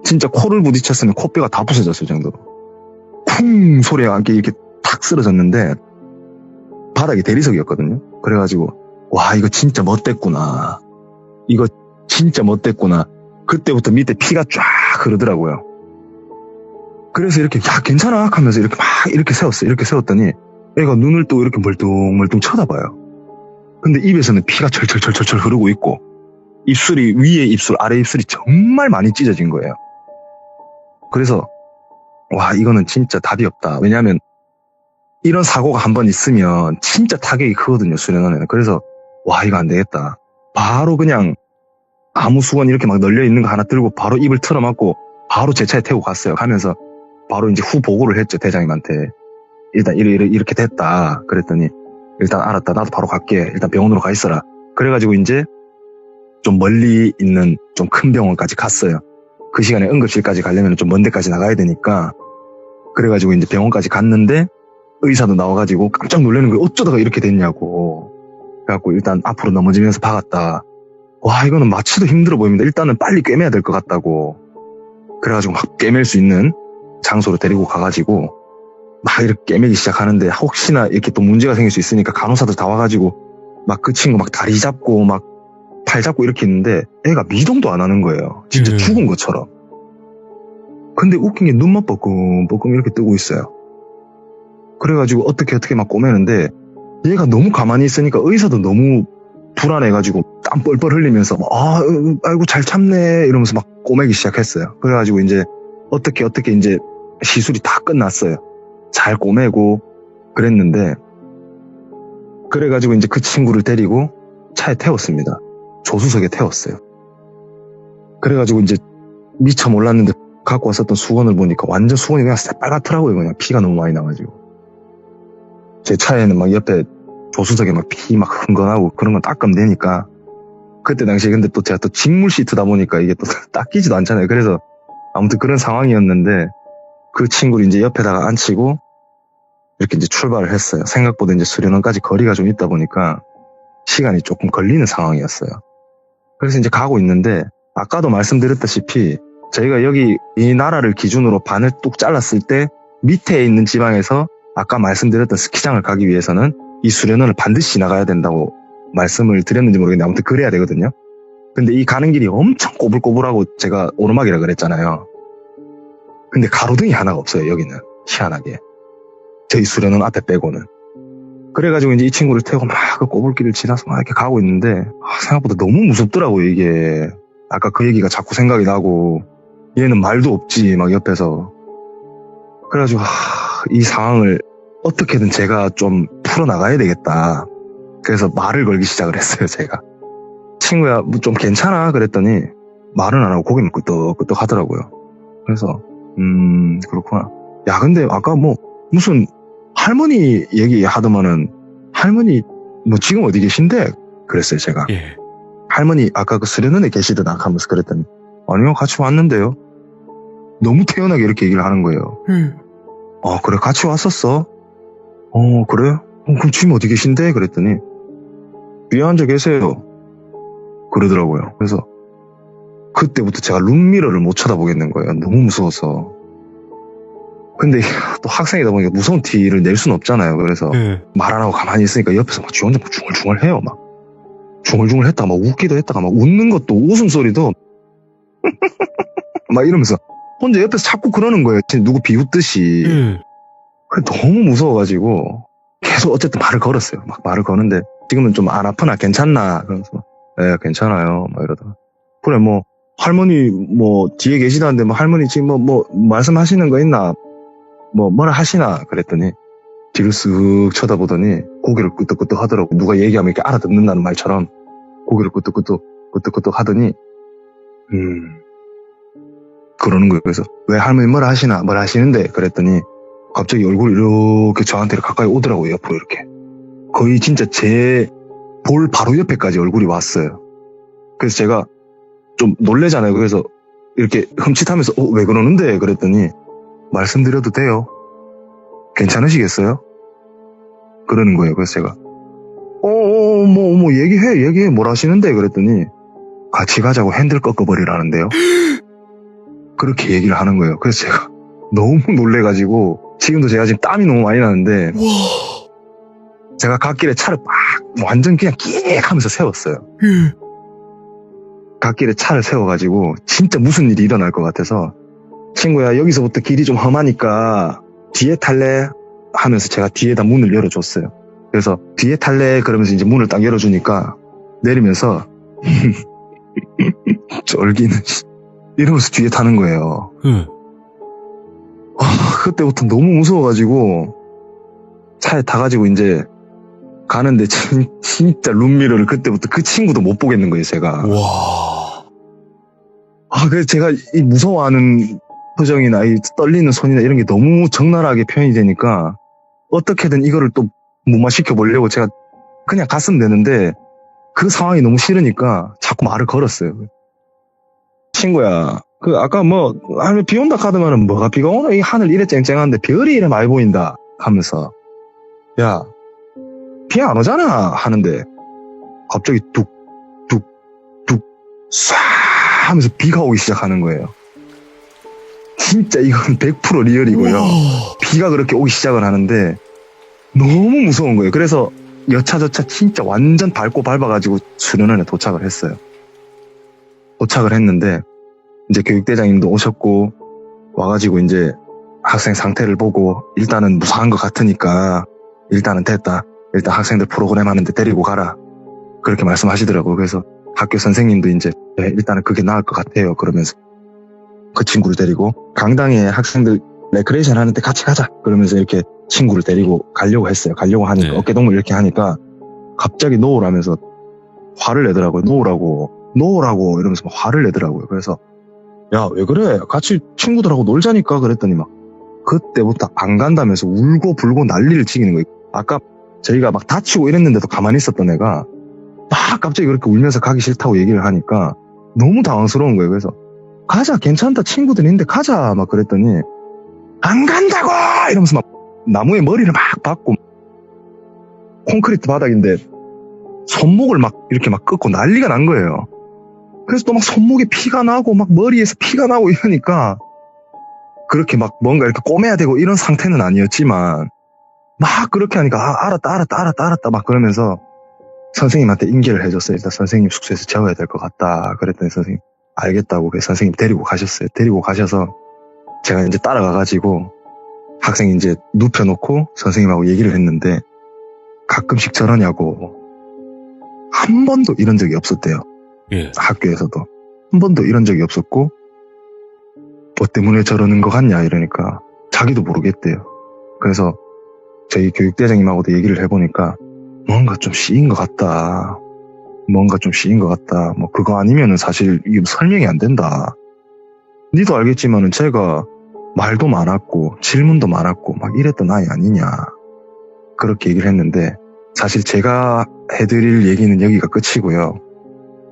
진짜 코를 부딪혔으면 코뼈가 다 부서졌을 정도로 쿵 소리가 함께 이렇게 탁 쓰러졌는데 바닥이 대리석이었거든요. 그래가지고 와 이거 진짜 못됐구나. 이거 진짜 못됐구나. 그때부터 밑에 피가 쫙 흐르더라고요. 그래서 이렇게 야 괜찮아 하면서 이렇게 막 이렇게 세웠어요. 이렇게 세웠더니 애가 눈을 또 이렇게 멀뚱멀뚱 쳐다봐요. 근데 입에서는 피가 철철철철 흐르고 있고 입술이 위에 입술 아래 입술이 정말 많이 찢어진 거예요. 그래서 와 이거는 진짜 답이 없다. 왜냐하면 이런 사고가 한번 있으면 진짜 타격이 크거든요 수련원에는. 그래서 와 이거 안 되겠다. 바로 그냥 아무 수건 이렇게 막 널려 있는 거 하나 들고 바로 입을 틀어막고 바로 제 차에 태우고 갔어요. 가면서 바로 이제 후 보고를 했죠 대장님한테. 일단 이렇게 됐다. 그랬더니 일단 알았다. 나도 바로 갈게. 일단 병원으로 가 있어라. 그래가지고 이제 좀 멀리 있는 좀 큰 병원까지 갔어요. 그 시간에 응급실까지 가려면 좀 먼 데까지 나가야 되니까. 그래가지고 이제 병원까지 갔는데 의사도 나와가지고 깜짝 놀라는 거예요. 어쩌다가 이렇게 됐냐고. 그래갖고 일단 앞으로 넘어지면서 박았다. 와 이거는 마취도 힘들어 보입니다. 일단은 빨리 꿰매야 될 것 같다고. 그래가지고 막 꿰맬 수 있는 장소로 데리고 가가지고 막 이렇게 꿰매기 시작하는데 혹시나 이렇게 또 문제가 생길 수 있으니까 간호사들 다 와가지고 막 그 친구 막 다리 잡고 막 팔 잡고 이렇게 있는데 애가 미동도 안 하는 거예요. 진짜 죽은 것처럼. 근데 웃긴 게 눈만 뻐끔뻐끔 이렇게 뜨고 있어요. 그래가지고 어떻게 막 꼬매는데 얘가 너무 가만히 있으니까 의사도 너무 불안해가지고 땀 뻘뻘 흘리면서 아이고 잘 참네 이러면서 막 꼬매기 시작했어요. 그래가지고 이제 어떻게 이제 시술이 다 끝났어요. 잘 꼬매고 그랬는데 그래가지고 이제 그 친구를 데리고 차에 태웠습니다. 조수석에 태웠어요. 그래가지고 이제 미처 몰랐는데 갖고 왔었던 수건을 보니까 완전 수건이 그냥 새빨갛더라고요. 그냥 피가 너무 많이 나가지고 제 차에는 막 옆에 조수석에 막 피 막 흥건하고 그런 건 닦으면 되니까 그때 당시에 근데 또 제가 또 직물 시트다 보니까 이게 또 닦이지도 않잖아요. 그래서 아무튼 그런 상황이었는데 그 친구를 이제 옆에다가 앉히고 이렇게 이제 출발을 했어요. 생각보다 이제 수련원까지 거리가 좀 있다 보니까 시간이 조금 걸리는 상황이었어요. 그래서 이제 가고 있는데 아까도 말씀드렸다시피 저희가 여기 이 나라를 기준으로 반을 뚝 잘랐을 때 밑에 있는 지방에서 아까 말씀드렸던 스키장을 가기 위해서는 이 수련원을 반드시 지나가야 된다고 말씀을 드렸는지 모르겠는데 아무튼 그래야 되거든요. 근데 이 가는 길이 엄청 꼬불꼬불하고 제가 오르막이라 그랬잖아요. 근데 가로등이 하나가 없어요. 여기는 희한하게 저희 수련원 앞에 빼고는. 그래가지고 이제 이 친구를 태우고 막 그 꼬불길을 지나서 막 이렇게 가고 있는데 생각보다 너무 무섭더라고요. 이게 아까 그 얘기가 자꾸 생각이 나고 얘는 말도 없지 막 옆에서. 그래가지고 이 상황을 어떻게든 제가 좀 풀어나가야 되겠다. 그래서 말을 걸기 시작을 했어요. 제가 친구야 뭐 좀 괜찮아 그랬더니 말은 안 하고 고개만 끄덕끄덕 하더라고요. 그래서 그렇구나. 야 근데 아까 뭐 무슨 할머니 얘기하더만은 할머니 뭐 지금 어디 계신데 그랬어요. 제가 예. 할머니 아까 그 수련원에 계시더나 하면서 그랬더니 아니요 같이 왔는데요. 너무 태연하게 이렇게 얘기를 하는 거예요. 그래 같이 왔었어? 그래? 그럼 지금 어디 계신데? 그랬더니 뒤에 앉아 계세요 그러더라고요. 그래서 그때부터 제가 룸미러를 못 쳐다보겠는 거예요. 너무 무서워서. 근데 또 학생이다 보니까 무서운 티를 낼 수는 없잖아요. 그래서 말 안 하고 가만히 있으니까 옆에서 막 지 혼자 막 중얼중얼 해요. 막 중얼중얼 했다가 막 웃기도 했다가 막 웃는 것도 웃음소리도 막 이러면서 혼자 옆에서 자꾸 그러는 거예요. 진짜 누구 비웃듯이. 너무 무서워가지고 계속 어쨌든 말을 걸었어요. 막 말을 거는데 지금은 좀 안 아프나 괜찮나 그러면서 네 괜찮아요 막 이러다가 그래 뭐 할머니 뭐 뒤에 계시다는데 뭐 할머니 지금 뭐 말씀하시는 거 있나 뭐라 하시나 그랬더니 뒤를 쓱 쳐다보더니 고개를 끄덕끄덕 하더라고. 누가 얘기하면 이렇게 알아듣는다는 말처럼 고개를 끄덕끄덕 하더니 그러는 거예요. 그래서 왜 할머니 뭐라 하시는데 그랬더니 갑자기 얼굴이 이렇게 저한테 가까이 오더라고요. 옆으로 이렇게 거의 진짜 제 볼 바로 옆에까지 얼굴이 왔어요. 그래서 제가 좀 놀래잖아요. 그래서 이렇게 흠칫하면서 왜 그러는데 그랬더니 말씀드려도 돼요? 괜찮으시겠어요? 그러는 거예요. 그래서 제가 뭐 얘기해 뭘 하시는데 그랬더니 같이 가자고 핸들 꺾어버리라는데요. 그렇게 얘기를 하는 거예요. 그래서 제가 너무 놀래가지고 지금도 제가 지금 땀이 너무 많이 나는데 제가 갓길에 차를 막 완전 그냥 끼익 하면서 세웠어요. 갓길에 차를 세워가지고 진짜 무슨 일이 일어날 것 같아서 친구야 여기서부터 길이 좀 험하니까 뒤에 탈래? 하면서 제가 뒤에다 문을 열어줬어요. 그래서 뒤에 탈래? 그러면서 이제 문을 딱 열어주니까 내리면서 쫄기는 이러면서 뒤에 타는 거예요. 그때부터 너무 무서워가지고 차에 타가지고 이제 가는데 진짜 룸미러를 그때부터 그 친구도 못 보겠는 거예요. 제가. 와. 그래서 제가 이 무서워하는 표정이나 이 떨리는 손이나 이런 게 너무 적나라하게 표현이 되니까 어떻게든 이거를 또 무마시켜 보려고 제가 그냥 갔으면 되는데 그 상황이 너무 싫으니까 자꾸 말을 걸었어요. 친구야, 아까 비 온다 카드면은 뭐가 비가 오나? 이 하늘 이래 쨍쨍한데 별이 이래 많이 보인다 하면서 야, 비 안 오잖아 하는데 갑자기 뚝뚝뚝 쏴 하면서 비가 오기 시작하는 거예요. 진짜 이건 100% 리얼이고요. 비가 그렇게 오기 시작을 하는데 너무 무서운 거예요. 그래서 여차저차 진짜 완전 밟고 밟아가지고 수련원에 도착을 했어요. 도착을 했는데 이제 교육대장님도 오셨고 와가지고 이제 학생 상태를 보고 일단은 무사한 것 같으니까 일단은 됐다. 일단 학생들 프로그램 하는데 데리고 가라. 그렇게 말씀하시더라고요. 그래서 학교 선생님도 이제 네, 일단은 그게 나을 것 같아요. 그러면서 그 친구를 데리고 강당에 학생들 레크레이션 하는데 같이 가자. 그러면서 이렇게 친구를 데리고 가려고 했어요. 가려고 하니까 네. 어깨동무 이렇게 하니까 갑자기 놓으라면서 화를 내더라고요. 놓으라고 이러면서 막 화를 내더라고요. 그래서 야, 왜 그래? 같이 친구들하고 놀자니까 그랬더니 막 그때부터 안 간다면서 울고 불고 난리를 치기는 거예요. 아까 저희가 막 다치고 이랬는데도 가만히 있었던 애가 막 갑자기 그렇게 울면서 가기 싫다고 얘기를 하니까 너무 당황스러운 거예요. 그래서 가자, 괜찮다, 친구들 있는데 가자 막 그랬더니 안 간다고 이러면서 막 나무에 머리를 막 박고 콘크리트 바닥인데 손목을 막 이렇게 막 끄고 난리가 난 거예요. 그래서 또 막 손목에 피가 나고 막 머리에서 피가 나고 이러니까 그렇게 막 뭔가 이렇게 꼬매야 되고 이런 상태는 아니었지만 막 그렇게 하니까 알았다 막 그러면서 선생님한테 인계를 해줬어요. 일단 선생님 숙소에서 재워야 될 것 같다. 그랬더니 선생님 알겠다고 그래서 선생님 데리고 가셨어요. 데리고 가셔서 제가 이제 따라가가지고 학생이 이제 눕혀놓고 선생님하고 얘기를 했는데 가끔씩 저러냐고 한 번도 이런 적이 없었대요. 예. 학교에서도 한 번도 이런 적이 없었고 뭐 때문에 저러는 것 같냐 이러니까 자기도 모르겠대요. 그래서 저희 교육대장님하고도 얘기를 해보니까 뭔가 좀 씌인 것 같다. 뭐 그거 아니면은 사실 이게 설명이 안 된다. 니도 알겠지만은 제가 말도 많았고 질문도 많았고 막 이랬던 아이 아니냐. 그렇게 얘기를 했는데 사실 제가 해드릴 얘기는 여기가 끝이고요.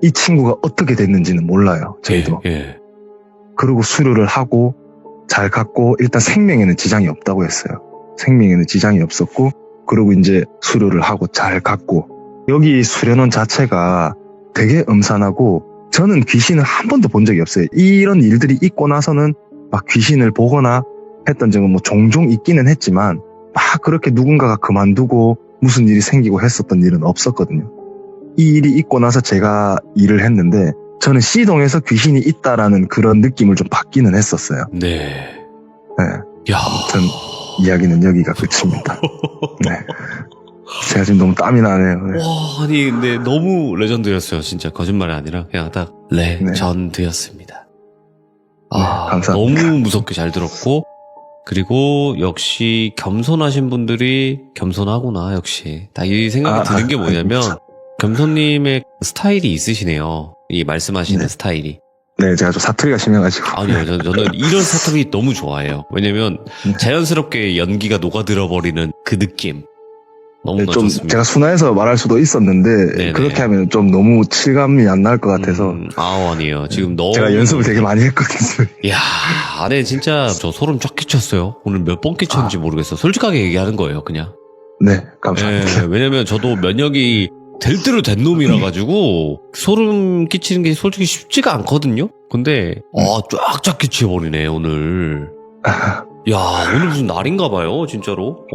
이 친구가 어떻게 됐는지는 몰라요. 저희도. 예. 그리고 수료를 하고 잘 갔고 일단 생명에는 지장이 없다고 했어요. 생명에는 지장이 없었고 그리고 이제 수료를 하고 잘 갔고 여기 수련원 자체가 되게 음산하고 저는 귀신을 한 번도 본 적이 없어요. 이런 일들이 있고 나서는 막 귀신을 보거나 했던 적은 뭐 종종 있기는 했지만 막 그렇게 누군가가 그만두고 무슨 일이 생기고 했었던 일은 없었거든요. 이 일이 있고 나서 제가 일을 했는데 저는 C동에서 귀신이 있다라는 그런 느낌을 좀 받기는 했었어요. 네. 네. 야. 아무튼 이야기는 여기가 끝입니다. 네. 제가 지금 너무 땀이 나네요. 네. 와, 아니, 근데 너무 레전드였어요. 진짜 거짓말이 아니라 그냥 딱 레전드였습니다. 감사합니다. 너무 무섭게 잘 들었고 그리고 역시 겸손하신 분들이 겸손하구나. 역시 딱 이 생각이 드는 게 뭐냐면 겸손님의 스타일이 있으시네요. 이 말씀하시는 네. 스타일이. 네, 제가 좀 사투리가 심해가지고. 아니요, 저는 이런 스타일이 너무 좋아해요. 왜냐면 자연스럽게 연기가 녹아들어 버리는 그 느낌. 너무나 좀 좋습니다. 제가 순화해서 말할 수도 있었는데 네네. 그렇게 하면 좀 너무 실감이 안 날 것 같아서 아니에요. 지금 너무 제가 연습을 되게 많이 했거든요. 이야, 네, 진짜 저 소름 쫙 끼쳤어요. 오늘 몇 번 끼쳤는지 모르겠어. 솔직하게 얘기하는 거예요, 그냥. 네, 감사합니다. 예, 왜냐면 저도 면역이 될 대로 된 놈이라 가지고 소름 끼치는 게 솔직히 쉽지가 않거든요. 근데 쫙쫙 끼쳐버리네 오늘. 야, 오늘 무슨 날인가 봐요, 진짜로.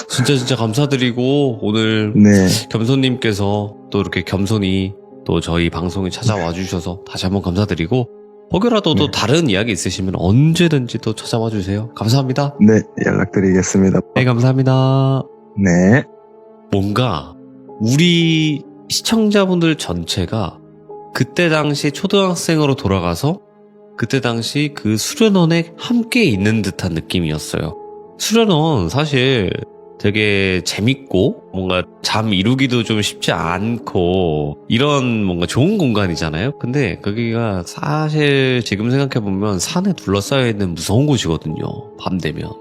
진짜 감사드리고 오늘 네, 겸손님께서 또 이렇게 겸손히 또 저희 방송에 찾아와 주셔서 다시 한번 감사드리고 혹여라도 또 다른 이야기 있으시면 언제든지 또 찾아와 주세요. 감사합니다. 네, 연락드리겠습니다. 네, 감사합니다. 네, 뭔가 우리 시청자분들 전체가 그때 당시 초등학생으로 돌아가서 그때 당시 그 수련원에 함께 있는 듯한 느낌이었어요. 수련원 사실 되게 재밌고 뭔가 잠 이루기도 좀 쉽지 않고 이런 뭔가 좋은 공간이잖아요. 근데 거기가 사실 지금 생각해보면 산에 둘러싸여 있는 무서운 곳이거든요. 밤 되면.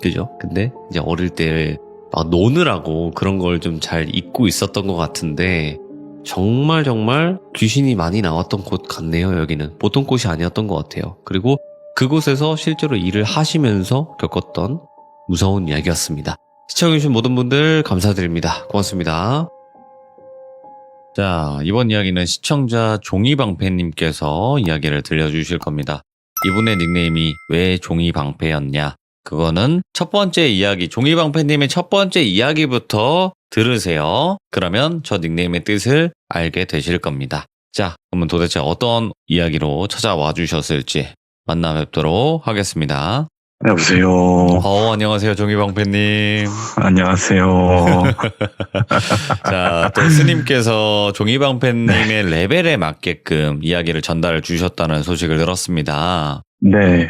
그죠? 근데 이제 어릴 때 막 노느라고 그런 걸 좀 잘 잊고 있었던 것 같은데 정말 귀신이 많이 나왔던 곳 같네요. 여기는 보통 곳이 아니었던 것 같아요. 그리고 그곳에서 실제로 일을 하시면서 겪었던 무서운 이야기였습니다. 시청해주신 모든 분들 감사드립니다. 고맙습니다. 자, 이번 이야기는 시청자 종이방패님께서 이야기를 들려주실 겁니다. 이분의 닉네임이 왜 종이방패였냐? 그거는 첫 번째 이야기, 종이방패님의 첫 번째 이야기부터 들으세요. 그러면 저 닉네임의 뜻을 알게 되실 겁니다. 자, 그러면 도대체 어떤 이야기로 찾아와 주셨을지 만나 뵙도록 하겠습니다. 여보세요. 안녕하세요, 종이방패님. 안녕하세요. 자, 또 스님께서 종이방패님의 레벨에 맞게끔 이야기를 전달해 주셨다는 소식을 들었습니다. 네.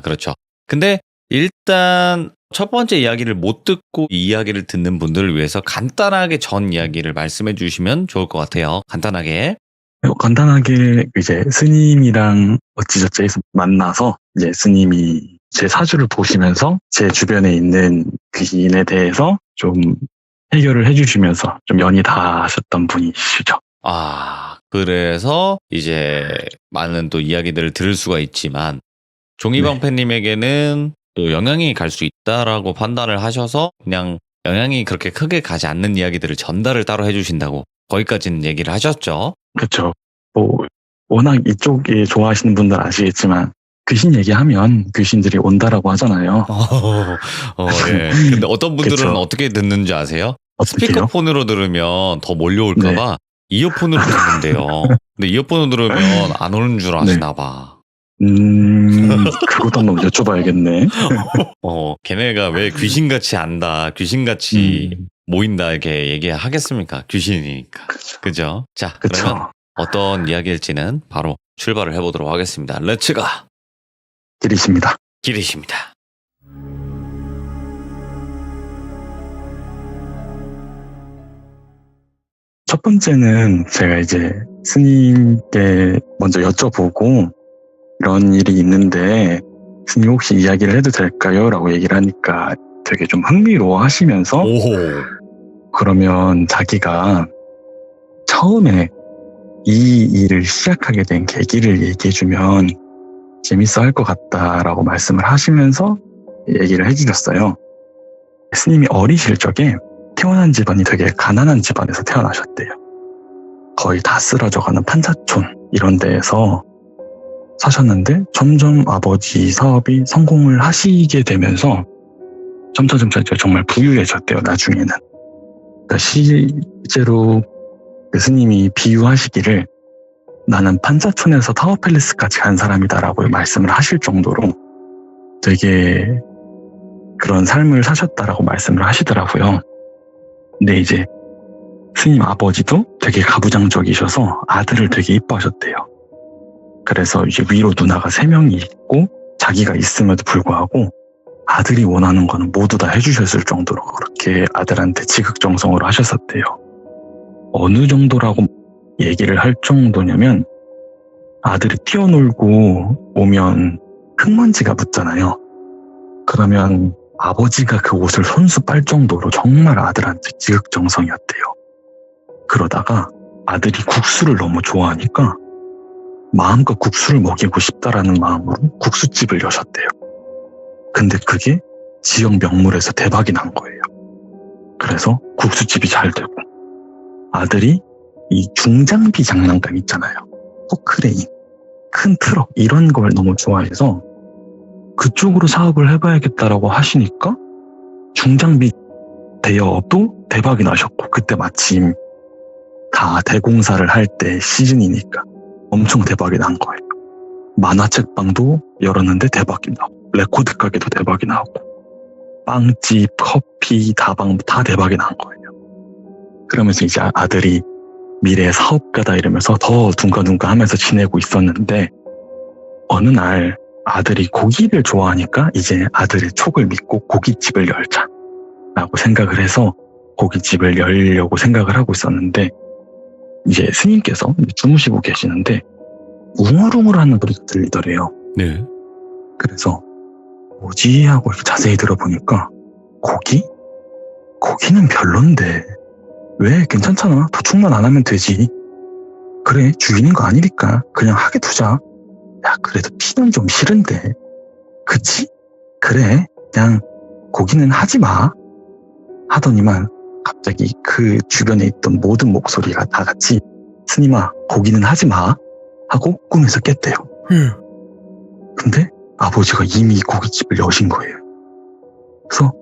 그렇죠. 근데 일단 첫 번째 이야기를 못 듣고 이 이야기를 듣는 분들을 위해서 간단하게 전 이야기를 말씀해 주시면 좋을 것 같아요. 간단하게. 간단하게 이제 스님이랑 어찌저찌해서 만나서 이제 스님이 제 사주를 보시면서 제 주변에 있는 귀신에 대해서 좀 해결을 해주시면서 좀 연이 닿으셨던 분이시죠. 그래서 이제 많은 또 이야기들을 들을 수가 있지만 종이방패님에게는 또 영향이 갈 수 있다라고 판단을 하셔서 그냥 영향이 그렇게 크게 가지 않는 이야기들을 전달을 따로 해주신다고 거기까지는 얘기를 하셨죠. 그렇죠. 워낙 이쪽에 좋아하시는 분들 아시겠지만 귀신 얘기하면 귀신들이 온다라고 하잖아요. 예. 근데 어떤 분들은 그쵸. 어떻게 듣는지 아세요? 어떻게요? 스피커폰으로 들으면 더 몰려올까봐 이어폰으로 듣는데요. 근데 이어폰으로 들으면 안 오는 줄 아시나 봐. 그것도 한번 여쭤봐야겠네. 걔네가 왜 귀신같이 안다, 귀신같이 모인다 이렇게 얘기하겠습니까? 귀신이니까. 그죠? 자, 그쵸. 그러면 어떤 이야기일지는 바로 출발을 해보도록 하겠습니다. 렛츠가! 길이십니다. 길이십니다. 첫 번째는 제가 이제 스님께 먼저 여쭤보고 이런 일이 있는데 스님 혹시 이야기를 해도 될까요? 라고 얘기를 하니까 되게 좀 흥미로워 하시면서 오호. 그러면 자기가 처음에 이 일을 시작하게 된 계기를 얘기해주면 재밌어 할 것 같다라고 말씀을 하시면서 얘기를 해주셨어요. 스님이 어리실 적에 태어난 집안이 되게 가난한 집안에서 태어나셨대요. 거의 다 쓰러져가는 판사촌 이런 데에서 사셨는데 점점 아버지 사업이 성공을 하시게 되면서 점점 이제 정말 부유해졌대요. 나중에는. 그러니까 실제로 그 스님이 비유하시기를 나는 판사촌에서 타워팰리스까지 간 사람이다라고 말씀을 하실 정도로 되게 그런 삶을 사셨다라고 말씀을 하시더라고요. 근데 이제 스님 아버지도 되게 가부장적이셔서 아들을 되게 이뻐하셨대요. 그래서 이제 위로 누나가 3명이 있고 자기가 있음에도 불구하고 아들이 원하는 거는 모두 다 해주셨을 정도로 그렇게 아들한테 지극정성으로 하셨었대요. 어느 정도라고 얘기를 할 정도냐면 아들이 뛰어놀고 오면 흙먼지가 묻잖아요. 그러면 아버지가 그 옷을 손수 빨 정도로 정말 아들한테 지극정성이었대요. 그러다가 아들이 국수를 너무 좋아하니까 마음껏 국수를 먹이고 싶다라는 마음으로 국수집을 여셨대요. 근데 그게 지역 명물에서 대박이 난 거예요. 그래서 국수집이 잘 되고 아들이 이 중장비 장난감 있잖아요. 포크레인, 큰 트럭 이런 걸 너무 좋아해서 그쪽으로 사업을 해봐야겠다라고 하시니까 중장비 대여업도 대박이 나셨고 그때 마침 다 대공사를 할 때 시즌이니까 엄청 대박이 난 거예요. 만화책방도 열었는데 대박이 나고 레코드 가게도 대박이 나고 빵집, 커피, 다방 다 대박이 난 거예요. 그러면서 이제 아들이 미래 사업가다 이러면서 더 둥가둥가 하면서 지내고 있었는데 어느 날 아들이 고기를 좋아하니까 이제 아들의 촉을 믿고 고깃집을 열자라고 생각을 해서 고깃집을 열려고 생각을 하고 있었는데 이제 스님께서 주무시고 계시는데 웅얼웅얼하는 소리가 들리더래요. 네. 그래서 뭐지 하고 이렇게 자세히 들어보니까 고기? 고기는 별론데 왜 괜찮잖아. 도축만 안 하면 되지. 그래 죽이는 거 아니니까 그냥 하게 두자. 야 그래도 피는 좀 싫은데 그치? 그래 그냥 고기는 하지 마 하더니만 갑자기 그 주변에 있던 모든 목소리가 다 같이 스님아 고기는 하지 마 하고 꿈에서 깼대요. 근데 아버지가 이미 고깃집을 여신 거예요. 그래서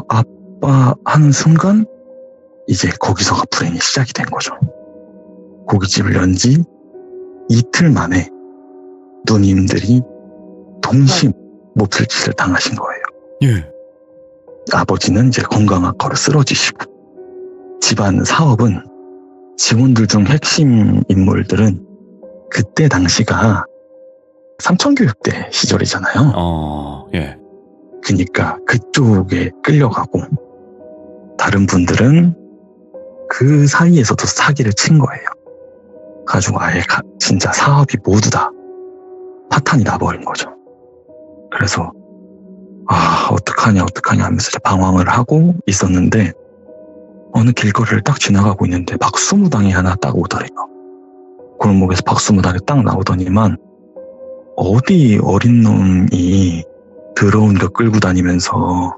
아빠 하는 순간 이제 거기서가 불행이 시작이 된 거죠. 고깃집을 연 지 이틀 만에 누님들이 정신 몹쓸 짓을 당하신 거예요. 예. 아버지는 이제 건강학과로 쓰러지시고, 집안 사업은 직원들 중 핵심 인물들은 그때 당시가 삼천교육대 시절이잖아요. 예. 그러니까 그쪽에 끌려가고, 다른 분들은 그 사이에서도 사기를 친 거예요. 가지고 아예 진짜 사업이 모두 다 파탄이 나버린 거죠. 그래서 어떡하냐 하면서 방황을 하고 있었는데, 어느 길거리를 딱 지나가고 있는데 박수무당이 하나 딱 오더래요. 골목에서 박수무당이 딱 나오더니만, 어디 어린 놈이 더러운 거 끌고 다니면서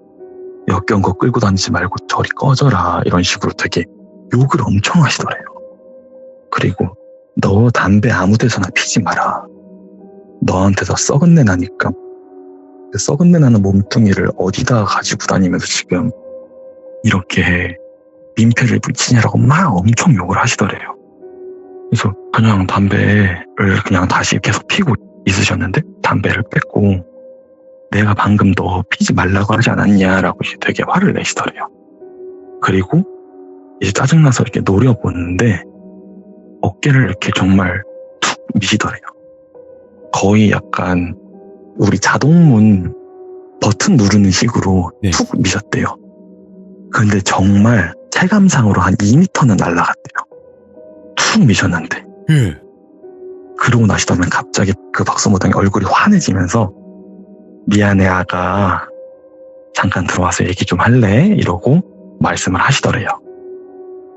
역겨운 거 끌고 다니지 말고 저리 꺼져라, 이런 식으로 되게 욕을 엄청 하시더래요. 그리고 너 담배 아무 데서나 피지 마라. 너한테서 썩은 내 나니까 그 썩은 내 나는 몸뚱이를 어디다 가지고 다니면서 지금 이렇게 민폐를 붙이냐라고 막 엄청 욕을 하시더래요. 그래서 그냥 담배를 그냥 다시 계속 피고 있으셨는데, 담배를 뺐고, 내가 방금 너 피지 말라고 하지 않았냐라고 되게 화를 내시더래요. 그리고 이제 짜증나서 이렇게 노려보는데 어깨를 이렇게 정말 툭 미시더래요. 거의 약간 우리 자동문 버튼 누르는 식으로 네. 툭 미셨대요. 근데 정말 체감상으로 한 2m는 날아갔대요. 툭 미셨는데. 예. 그러고 나시더니 갑자기 그 박수무당이 얼굴이 환해지면서, 미안해 아가, 잠깐 들어와서 얘기 좀 할래? 이러고 말씀을 하시더래요.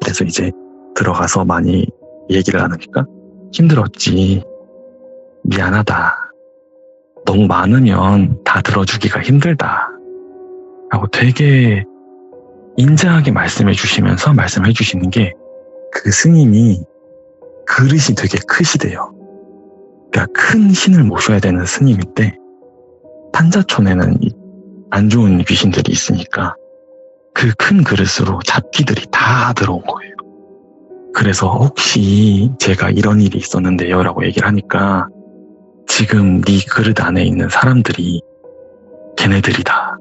그래서 이제 들어가서 많이 얘기를 하니까, 힘들었지, 미안하다, 너무 많으면 다 들어주기가 힘들다 라고 되게 인자하게 말씀해 주시면서 말씀해 주시는 게, 그 스님이 그릇이 되게 크시대요. 그러니까 큰 신을 모셔야 되는 스님인데, 판자촌에는 안 좋은 귀신들이 있으니까 그 큰 그릇으로 잡기들이 다 들어온 거예요. 그래서 혹시 제가 이런 일이 있었는데요 라고 얘기를 하니까, 지금 네 그릇 안에 있는 사람들이 걔네들이다,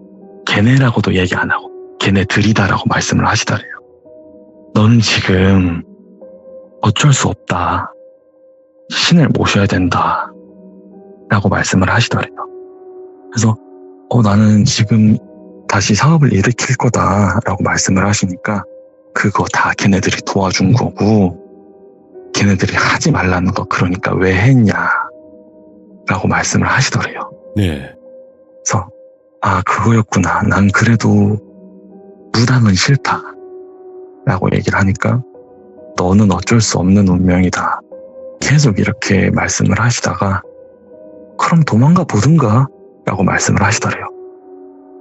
걔네라고도 얘기 안 하고 걔네들이다 라고 말씀을 하시더래요. 너는 지금 어쩔 수 없다, 신을 모셔야 된다 라고 말씀을 하시더래요. 그래서 나는 지금 다시 사업을 일으킬 거다 라고 말씀을 하시니까, 그거 다 걔네들이 도와준 거고 걔네들이 하지 말라는 거 그러니까 왜 했냐 라고 말씀을 하시더래요. 네. 그래서 그거였구나, 난 그래도 무당은 싫다 라고 얘기를 하니까, 너는 어쩔 수 없는 운명이다 계속 이렇게 말씀을 하시다가, 그럼 도망가 보든가 라고 말씀을 하시더래요.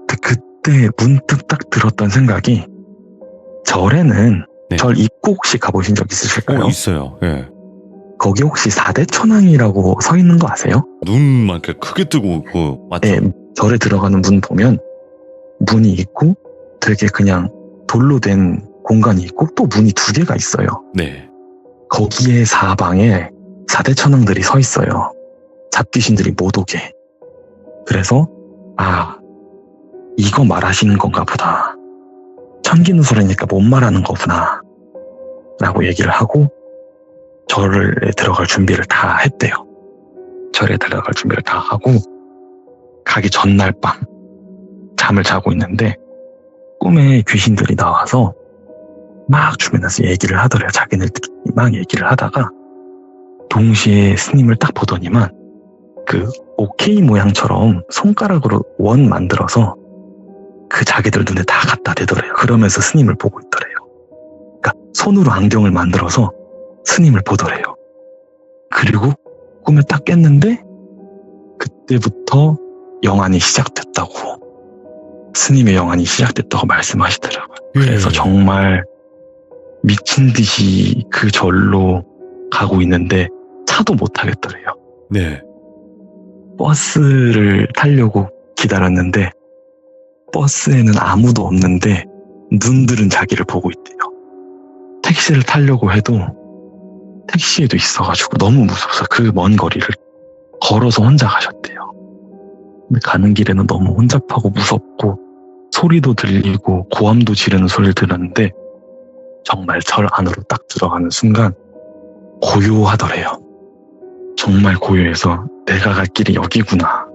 근데 그때 문득 딱 들었던 생각이, 절에는 네. 절 입구 혹시 가보신 적 있으실까요? 있어요. 예. 거기 혹시 4대 천왕이라고 서 있는 거 아세요? 눈만 이렇게 크게 뜨고 맞죠? 네, 절에 들어가는 문 보면 문이 있고 되게 그냥 돌로 된 공간이 있고 또 문이 2개가 있어요. 네. 거기에 사방에 4대 천왕들이 서 있어요. 잡귀신들이 못 오게. 그래서 이거 말하시는 건가 보다, 천기누설이니까 못 말하는 거구나 라고 얘기를 하고 절에 들어갈 준비를 다 했대요. 절에 들어갈 준비를 다 하고 가기 전날 밤 잠을 자고 있는데, 꿈에 귀신들이 나와서 막 주변에서 얘기를 하더래요. 자기네들이 막 얘기를 하다가 동시에 스님을 딱 보더니만 그 오케이 모양처럼 손가락으로 원 만들어서 그 자기들 눈에 다 갖다 대더래요. 그러면서 스님을 보고 있더래요. 그러니까 손으로 안경을 만들어서 스님을 보더래요. 그리고 꿈에 딱 깼는데 그때부터 영안이 시작됐다고, 스님의 영안이 시작됐다고 말씀하시더라고요. 그래서 정말 미친 듯이 그 절로 가고 있는데 차도 못 타겠더래요. 네. 버스를 타려고 기다렸는데 버스에는 아무도 없는데 눈들은 자기를 보고 있대요. 택시를 타려고 해도 택시에도 있어가지고 너무 무서워서 그 먼 거리를 걸어서 혼자 가셨대요. 근데 가는 길에는 너무 혼잡하고 무섭고 소리도 들리고 고함도 지르는 소리를 들었는데 정말 절 안으로 딱 들어가는 순간 고요하더래요. 정말 고요해서 내가 갈 길이 여기구나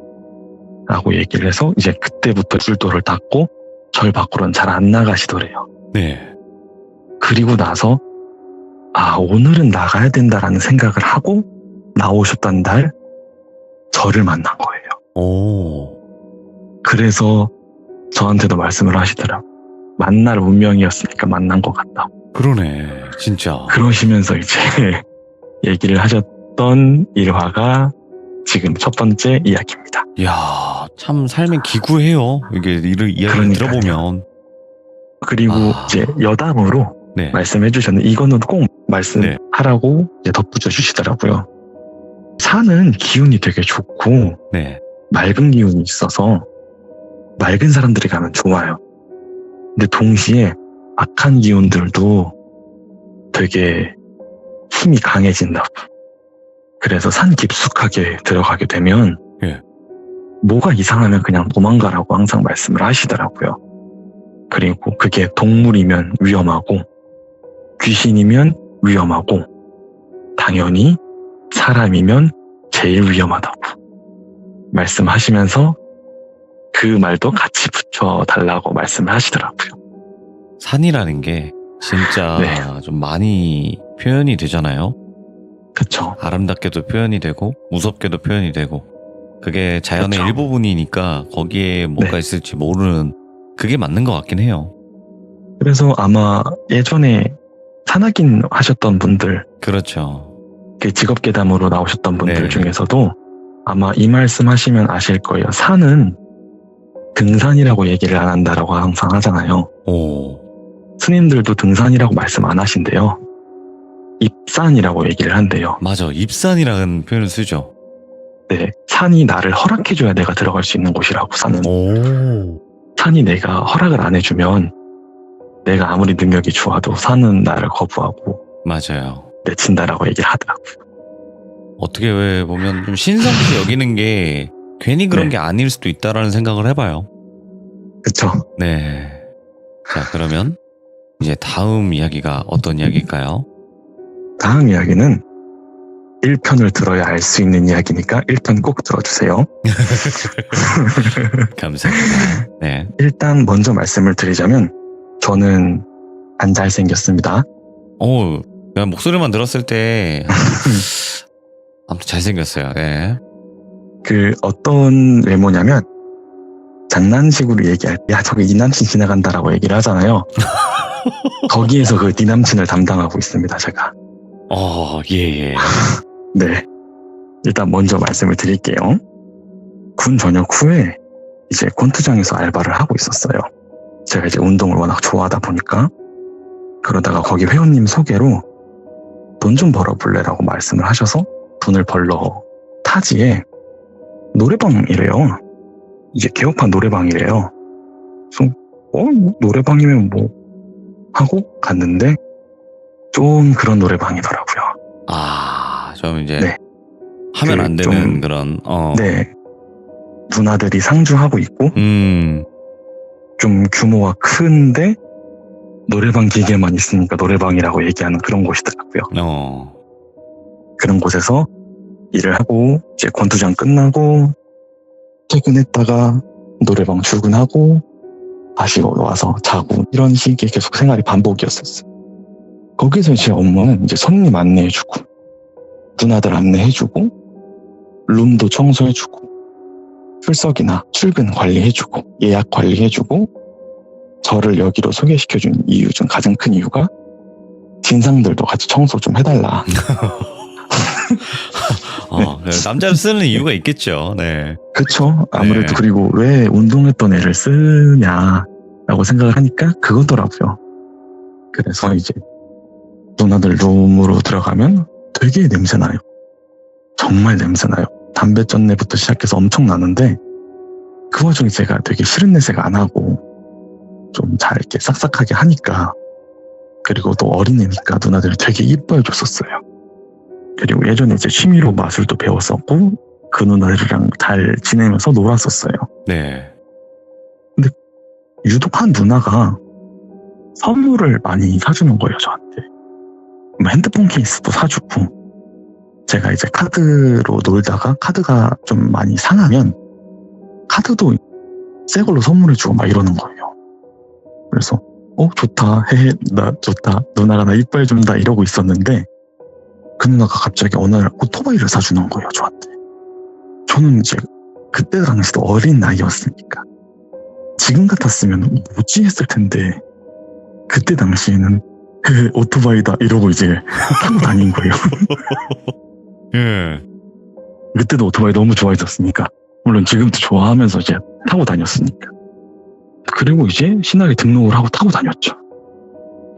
라고 얘기를 해서 이제 그때부터 줄도를 닫고 절 밖으로는 잘 안 나가시더래요. 네. 그리고 나서 오늘은 나가야 된다라는 생각을 하고 나오셨던 날 저를 만난 거예요. 오. 그래서 저한테도 말씀을 하시더라고요. 만날 운명이었으니까 만난 것 같다. 그러네. 진짜. 그러시면서 이제 얘기를 하셨던 일화가 지금 첫 번째 이야기입니다. 이야, 참 삶이 기구해요. 이게 이야기 그러니까요. 들어보면. 그리고 이제 여담으로 네. 말씀해 주셨는데 이거는 꼭 말씀하라고 이제 덧붙여 주시더라고요. 산은 기운이 되게 좋고 네. 맑은 기운이 있어서 맑은 사람들이 가면 좋아요. 근데 동시에 악한 기운들도 되게 힘이 강해진다고. 그래서 산 깊숙하게 들어가게 되면 예. 뭐가 이상하면 그냥 도망가라고 항상 말씀을 하시더라고요. 그리고 그게 동물이면 위험하고 귀신이면 위험하고 당연히 사람이면 제일 위험하다고 말씀하시면서 그 말도 같이 붙여달라고 말씀을 하시더라고요. 산이라는 게 진짜 네. 좀 많이 표현이 되잖아요. 그쵸. 아름답게도 표현이 되고 무섭게도 표현이 되고 그게 자연의 그쵸. 일부분이니까 거기에 뭐가 네. 있을지 모르는 그게 맞는 것 같긴 해요. 그래서 아마 예전에 산악인 하셨던 분들, 그렇죠. 그 직업괴담으로 나오셨던 분들 네. 중에서도 아마 이 말씀 하시면 아실 거예요. 산은 등산이라고 얘기를 안 한다라고 항상 하잖아요. 오. 스님들도 등산이라고 말씀 안 하신대요. 입산이라고 얘기를 한대요. 맞아. 입산이라는 표현을 쓰죠. 네, 산이 나를 허락해줘야 내가 들어갈 수 있는 곳이라고 산은. 오. 산이 내가 허락을 안 해주면 내가 아무리 능력이 좋아도 산은 나를 거부하고 맞아요. 내친다라고 얘기를 하더라고요. 어떻게 보면 좀 신성시 여기는 게 괜히 그런 네. 게 아닐 수도 있다라는 생각을 해봐요. 그쵸? 네. 자, 그러면 이제 다음 이야기가 어떤 이야기일까요? 다음 이야기는 1편을 들어야 알 수 있는 이야기니까 1편 꼭 들어주세요. 감사합니다. 네. 일단 먼저 말씀을 드리자면 저는 안 잘생겼습니다. 그냥 목소리만 들었을 때 아무튼 잘생겼어요. 네. 그 어떤 외모냐면 장난식으로 얘기할 때 야 저기 네 남친 지나간다라고 얘기를 하잖아요. 거기에서 그 네 남친을 담당하고 있습니다. 제가. 예. 네. 일단 먼저 말씀을 드릴게요. 군 전역 후에 이제 권투장에서 알바를 하고 있었어요. 제가 이제 운동을 워낙 좋아하다 보니까 그러다가 거기 회원님 소개로 돈 좀 벌어볼래라고 말씀을 하셔서 돈을 벌러 타지에 노래방이래요. 이제 개업한 노래방이래요. 그래서 노래방이면 뭐 하고 갔는데 좀 그런 노래방이더라고요. 좀 이제 네. 하면 안 되는 좀, 그런 네. 누나들이 상주하고 있고 좀 규모가 큰데 노래방 기계만 있으니까 노래방이라고 얘기하는 그런 곳이더라고요. 그런 곳에서 일을 하고 이제 권투장 끝나고 퇴근했다가 노래방 출근하고 다시 와서 자고 이런 식의 계속 생활이 반복이었었어요. 거기서 제 업무는 이제 손님 안내해주고 누나들 안내해주고 룸도 청소해주고 출석이나 출근 관리해주고 예약 관리해주고 저를 여기로 소개시켜준 이유 중 가장 큰 이유가 진상들도 같이 청소 좀 해달라. 남자를 쓰는 이유가 있겠죠. 네. 그쵸. 아무래도 네. 그리고 왜 운동했던 애를 쓰냐라고 생각을 하니까 그거더라고요. 그래서 이제 누나들 룸으로 들어가면 되게 냄새나요. 정말 냄새나요. 담배 쩐내부터 시작해서 엄청 나는데 그 와중에 제가 되게 싫은 내색을 안 하고 좀 잘 이렇게 싹싹하게 하니까 그리고 또 어린애니까 누나들이 되게 이뻐해 줬었어요. 그리고 예전에 이제 취미로 마술도 배웠었고 그 누나들이랑 잘 지내면서 놀았었어요. 네. 유독 한 누나가 선물을 많이 사주는 거예요, 저한테. 뭐 핸드폰 케이스도 사주고, 제가 이제 카드로 놀다가 카드가 좀 많이 상하면 카드도 새 걸로 선물해주고 막 이러는 거예요. 그래서 좋다, 헤헤, 나 좋다, 누나가 나 이뻐해 준다 이러고 있었는데, 그 누나가 갑자기 어느 날 오토바이를 사주는 거예요, 저한테. 저는 이제 그때 당시도 어린 나이였으니까 지금 같았으면 뭐지 했을 텐데, 그때 당시에는 오토바이다 이러고 이제 타고 다닌 거예요. 예. 그때도 오토바이 너무 좋아했었으니까, 물론 지금도 좋아하면서 이제 타고 다녔으니까. 그리고 이제 신나게 등록을 하고 타고 다녔죠.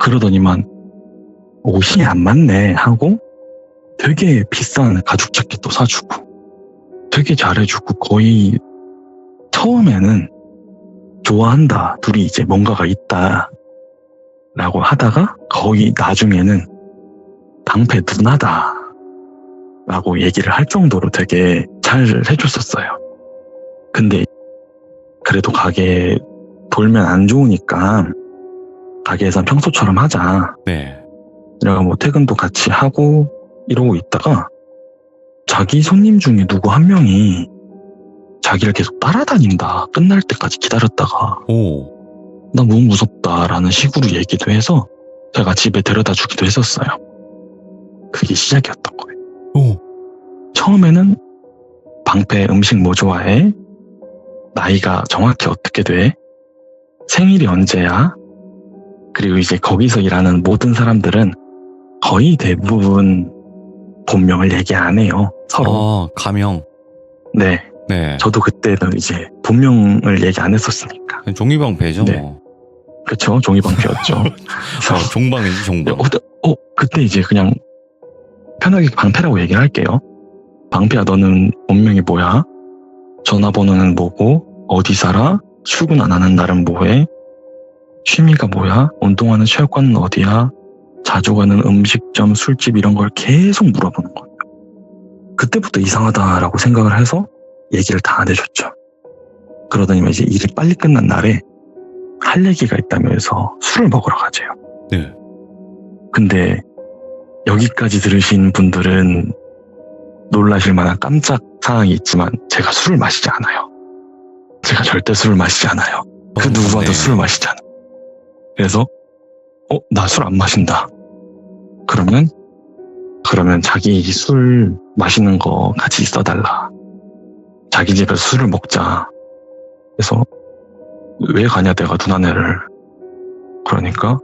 그러더니만 옷이 안 맞네 하고 되게 비싼 가죽 자켓도 사주고 되게 잘해주고, 거의 처음에는 좋아한다, 둘이 이제 뭔가가 있다 라고 하다가 거의 나중에는 방패 누나다 라고 얘기를 할 정도로 되게 잘 해줬었어요. 근데 그래도 가게 돌면 안 좋으니까 가게에선 평소처럼 하자, 네. 내가 뭐 퇴근도 같이 하고 이러고 있다가 자기 손님 중에 누구 한 명이 자기를 계속 따라다닌다, 끝날 때까지 기다렸다가 오. 나 너무 무섭다라는 식으로 얘기도 해서 제가 집에 데려다 주기도 했었어요. 그게 시작이었던 거예요. 오. 처음에는 방패 음식 뭐 좋아해? 나이가 정확히 어떻게 돼? 생일이 언제야? 그리고 이제 거기서 일하는 모든 사람들은 거의 대부분 본명을 얘기 안 해요, 서로. 가명. 네. 네. 저도 그때는 이제 본명을 얘기 안 했었으니까. 종이방패죠. 네. 뭐. 그쵸? 종이방패였죠. 그래서 종방이지, 종방. 그때 이제 그냥 편하게 방패라고 얘기를 할게요. 방패야, 너는 본명이 뭐야? 전화번호는 뭐고? 어디 살아? 출근 안 하는 날은 뭐해? 취미가 뭐야? 운동하는 체육관은 어디야? 자주 가는 음식점, 술집 이런 걸 계속 물어보는 거예요. 그때부터 이상하다라고 생각을 해서 얘기를 다 안 해줬죠. 그러더니만 이제 일이 빨리 끝난 날에 할 얘기가 있다면서 술을 먹으러 가재요. 네. 근데 여기까지 들으신 분들은 놀라실 만한 깜짝 사항이 있지만 제가 술을 마시지 않아요. 제가 절대 술을 마시지 않아요. 그 누구와도 네. 술을 마시지 않아요. 그래서 나 술 안 마신다. 그러면 자기 술 마시는 거 같이 있어달라. 자기 집에서 술을 먹자. 그래서 왜 가냐, 내가 누나네를. 그러니까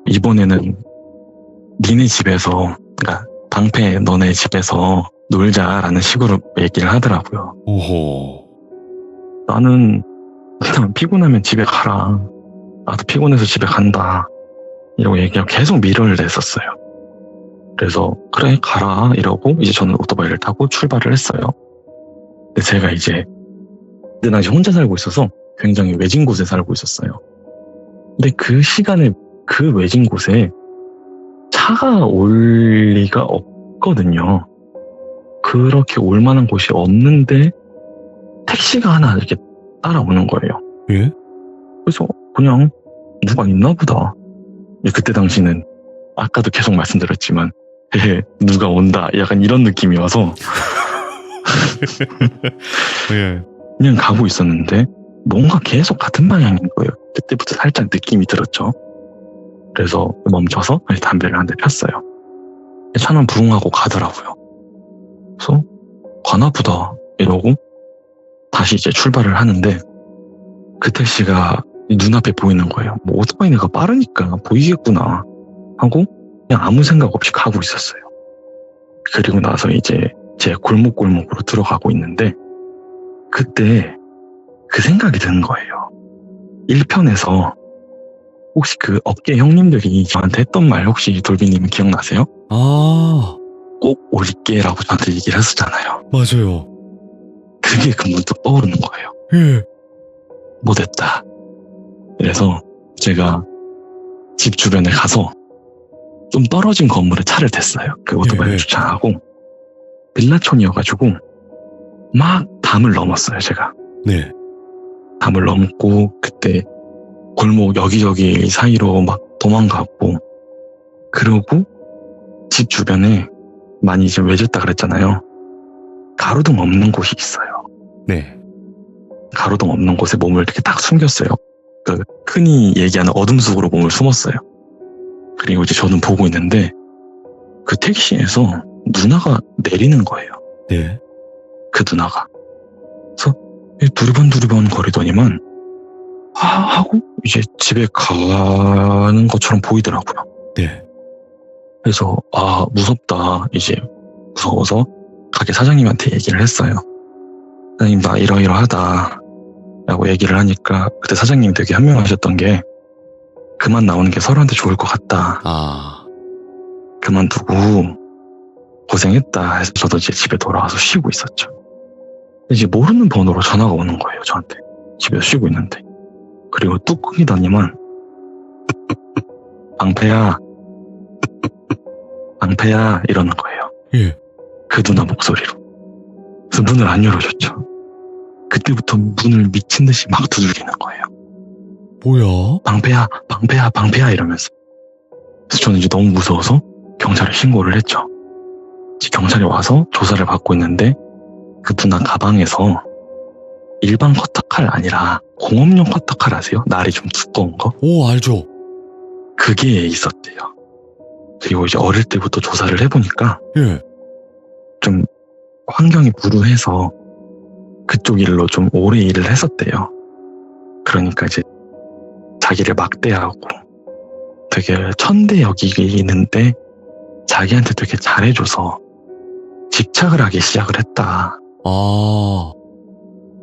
이번에는 니네 집에서, 그러니까 방패 너네 집에서 놀자라는 식으로 얘기를 하더라고요. 오호. 나는 그냥 피곤하면 집에 가라, 나도 피곤해서 집에 간다 이러고 얘기하고 계속 미련을 냈었어요. 그래서 그래 가라 이러고 이제 저는 오토바이를 타고 출발을 했어요. 근데 제가 이제 그때 당시 혼자 살고 있어서 굉장히 외진 곳에 살고 있었어요. 근데 그 시간에 그 외진 곳에 차가 올 리가 없거든요. 그렇게 올 만한 곳이 없는데 택시가 하나 이렇게 따라오는 거예요. 예? 그래서 그냥 누가 있나 보다. 그때 당시는 아까도 계속 말씀드렸지만 누가 온다 약간 이런 느낌이 와서 예. 그냥 가고 있었는데 뭔가 계속 같은 방향인 거예요. 그때부터 살짝 느낌이 들었죠. 그래서 멈춰서 담배를 한 대 폈어요. 차는 부릉하고 가더라고요. 그래서 가나 보다 이러고 다시 이제 출발을 하는데 그 택시가 눈앞에 보이는 거예요. 뭐 오토바이가 빠르니까 보이겠구나 하고 그냥 아무 생각 없이 가고 있었어요. 그리고 나서 이제 제 골목골목으로 들어가고 있는데 그때 그 생각이 드는 거예요. 1편에서 혹시 그 업계 형님들이 저한테 했던 말 혹시 돌비님 기억나세요? 꼭 올게라고 저한테 얘기를 했었잖아요. 맞아요. 그게 그 문득 떠오르는 거예요. 예. 못했다. 그래서 제가 집 주변에 가서 좀 떨어진 건물에 차를 댔어요. 그 오토바이를 예. 주차하고 빌라촌이어가지고 막 담을 넘었어요, 제가. 네. 담을 넘고 그때 골목 여기저기 사이로 막 도망가고, 그러고 집 주변에 많이 이제 외졌다 그랬잖아요. 가로등 없는 곳이 있어요. 네. 가로등 없는 곳에 몸을 이렇게 딱 숨겼어요. 그 흔히 얘기하는 어둠 속으로 몸을 숨었어요. 그리고 이제 저는 보고 있는데 그 택시에서 누나가 내리는 거예요. 네. 그 누나가. 그래서 두리번 거리더니만 하고 이제 집에 가는 것처럼 보이더라고요. 네. 그래서 무섭다. 이제 무서워서 가게 사장님한테 얘기를 했어요. 사장님, 나 이러이러하다 라고 얘기를 하니까 그때 사장님이 되게 현명하셨던 게, 그만 나오는 게 서로한테 좋을 것 같다. 그만두고 고생했다 해서 저도 이제 집에 돌아와서 쉬고 있었죠. 이제 모르는 번호로 전화가 오는 거예요, 저한테. 집에서 쉬고 있는데. 그리고 뚝 끊기더니만 방패야 이러는 거예요. 예. 그 누나 목소리로. 그래서 문을 안 열어줬죠. 그때부터 문을 미친 듯이 막 두들기는 거예요. 뭐야? 방패야 이러면서. 그래서 저는 이제 너무 무서워서 경찰에 신고를 했죠. 이제 경찰이 와서 조사를 받고 있는데, 그 누나 가방에서 일반 커터칼 아니라 공업용 커터칼 아세요? 날이 좀 두꺼운 거? 오, 알죠. 그게 있었대요. 그리고 이제 어릴 때부터 조사를 해보니까 예. 좀 환경이 무르해서 그쪽 일로 좀 오래 일을 했었대요. 그러니까 이제 자기를 막대하고 되게 천대 여기는데 자기한테 되게 잘해줘서 집착을 하기 시작을 했다.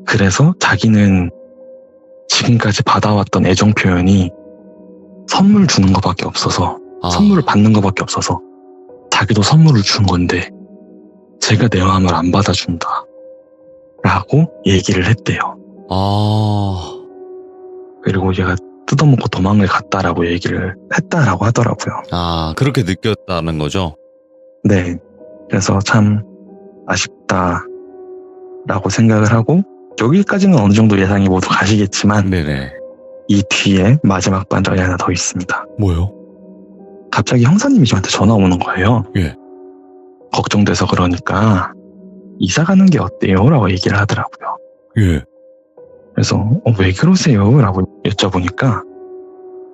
그래서 자기는 지금까지 받아왔던 애정 표현이 선물 주는 것밖에 없어서, 선물을 받는 것밖에 없어서 자기도 선물을 준 건데 제가 내 마음을 안 받아준다 라고 얘기를 했대요. 그리고 얘가 뜯어먹고 도망을 갔다라고 얘기를 했다라고 하더라고요. 그렇게 느꼈다는 거죠? 네. 그래서 참 아쉽다 라고 생각을 하고, 여기까지는 어느 정도 예상이 모두 가시겠지만 네네. 이 뒤에 마지막 반전이 하나 더 있습니다. 뭐요? 갑자기 형사님이 저한테 전화 오는 거예요. 예. 걱정돼서 그러니까 이사 가는 게 어때요? 라고 얘기를 하더라고요. 예. 그래서 왜 그러세요? 라고 여쭤보니까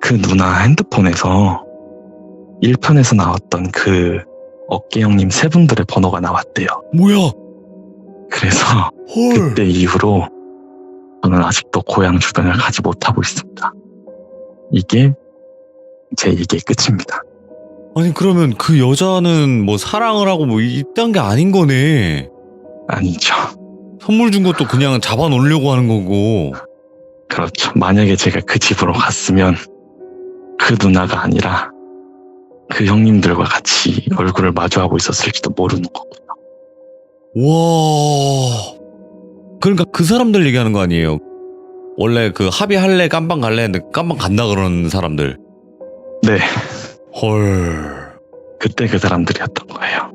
그 누나 핸드폰에서 1편에서 나왔던 그 어깨 형님 세 분들의 번호가 나왔대요. 뭐야? 그래서 헐. 그때 이후로 저는 아직도 고향 주변을 가지 못하고 있습니다. 이게 제 얘기의 끝입니다. 아니, 그러면 그 여자는 뭐 사랑을 하고 뭐 이딴 게 아닌 거네. 아니죠. 선물 준 것도 그냥 잡아 놓으려고 하는 거고. 그렇죠. 만약에 제가 그 집으로 갔으면 그 누나가 아니라 그 형님들과 같이 얼굴을 마주하고 있었을지도 모르는 거고요. 와. 그러니까 그 사람들 얘기하는 거 아니에요? 원래 그 합의할래 깜방 갈래 했는데 깜방 간다 그러는 사람들. 네. 헐. 그때 그 사람들이었던 거예요.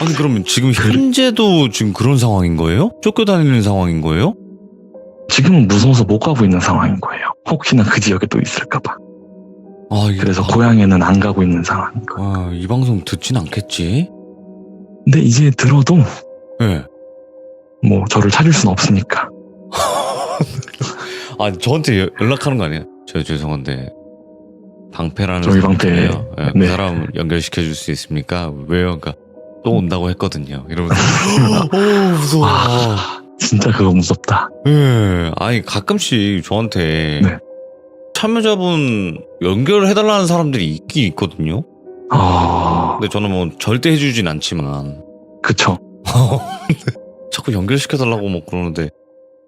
아니, 그러면 지금 현재도 지금 그런 상황인 거예요? 쫓겨다니는 상황인 거예요? 지금은 무서워서 못 가고 있는 상황인 거예요. 혹시나 그 지역에 또 있을까봐. 그래서 고향에는 안 가고 있는 상황인 거예요. 이 방송 듣진 않겠지? 근데 이제 들어도 네. 뭐 저를 찾을 수는 없으니까. 저한테 연락하는 거 아니에요? 저 죄송한데 방패라는 저희 방패. 사람이에요. 네. 네. 그 사람 연결시켜 줄 수 있습니까? 왜요? 그러니까 또 온다고 했거든요. 이러면서 무서워. 진짜 그거 무섭다. 네. 아니, 가끔씩 저한테 네. 참여자분 연결해달라는 사람들이 있긴 있거든요. 근데 저는 뭐 절대 해주진 않지만. 그쵸. 자꾸 연결시켜달라고 뭐 그러는데,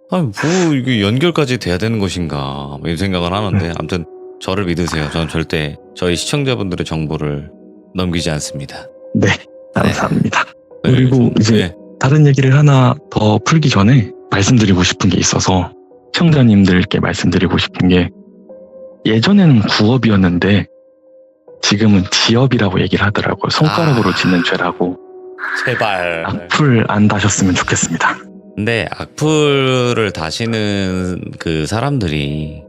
아니, 뭐 이게 연결까지 돼야 되는 것인가, 이 생각을 하는데, 아무튼 저를 믿으세요. 저는 절대 저희 시청자분들의 정보를 넘기지 않습니다. 네. 감사합니다. 네, 그리고 이제 다른 얘기를 하나 더 풀기 전에 말씀드리고 싶은 게 있어서, 시청자님들께 말씀드리고 싶은 게, 예전에는 구업이었는데 지금은 지업이라고 얘기를 하더라고요. 손가락으로 짓는 죄라고. 제발. 악플 안 다셨으면 좋겠습니다. 근데 악플을 다시는 그 사람들이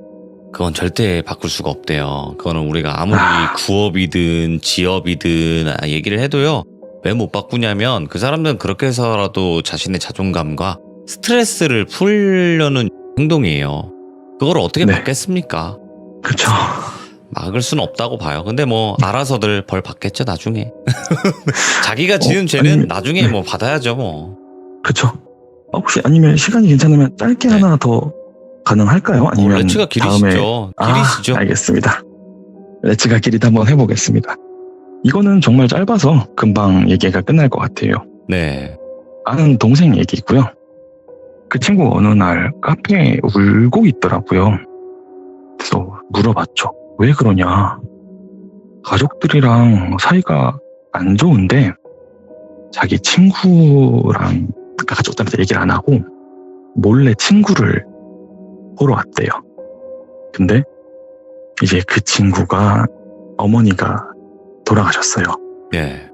그건 절대 바꿀 수가 없대요. 그거는 우리가 아무리 구업이든 지업이든 얘기를 해도요. 왜 못 바꾸냐면 그 사람들은 그렇게 해서라도 자신의 자존감과 스트레스를 풀려는 행동이에요. 그걸 어떻게 네. 막겠습니까? 그쵸. 막을 수는 없다고 봐요. 근데 뭐 알아서들 벌 받겠죠 나중에. 자기가 지은 죄는 아니, 나중에 네. 뭐 받아야죠 뭐. 그쵸. 혹시 아니면 시간이 괜찮으면 짧게 네. 하나 더 가능할까요? 아니면 레츠가 길이시죠. 길이시죠. 알겠습니다. 레츠가 길이도 한번 해보겠습니다. 이거는 정말 짧아서 금방 얘기가 끝날 것 같아요. 네. 아는 동생 얘기고요. 그 친구 어느 날 카페에 울고 있더라고요. 그래서 물어봤죠. 왜 그러냐. 가족들이랑 사이가 안 좋은데 자기 친구랑 가족들한테 얘기를 안 하고 몰래 친구를 보러 왔대요. 근데 이제 그 친구가 어머니가 돌아가셨어요. 네.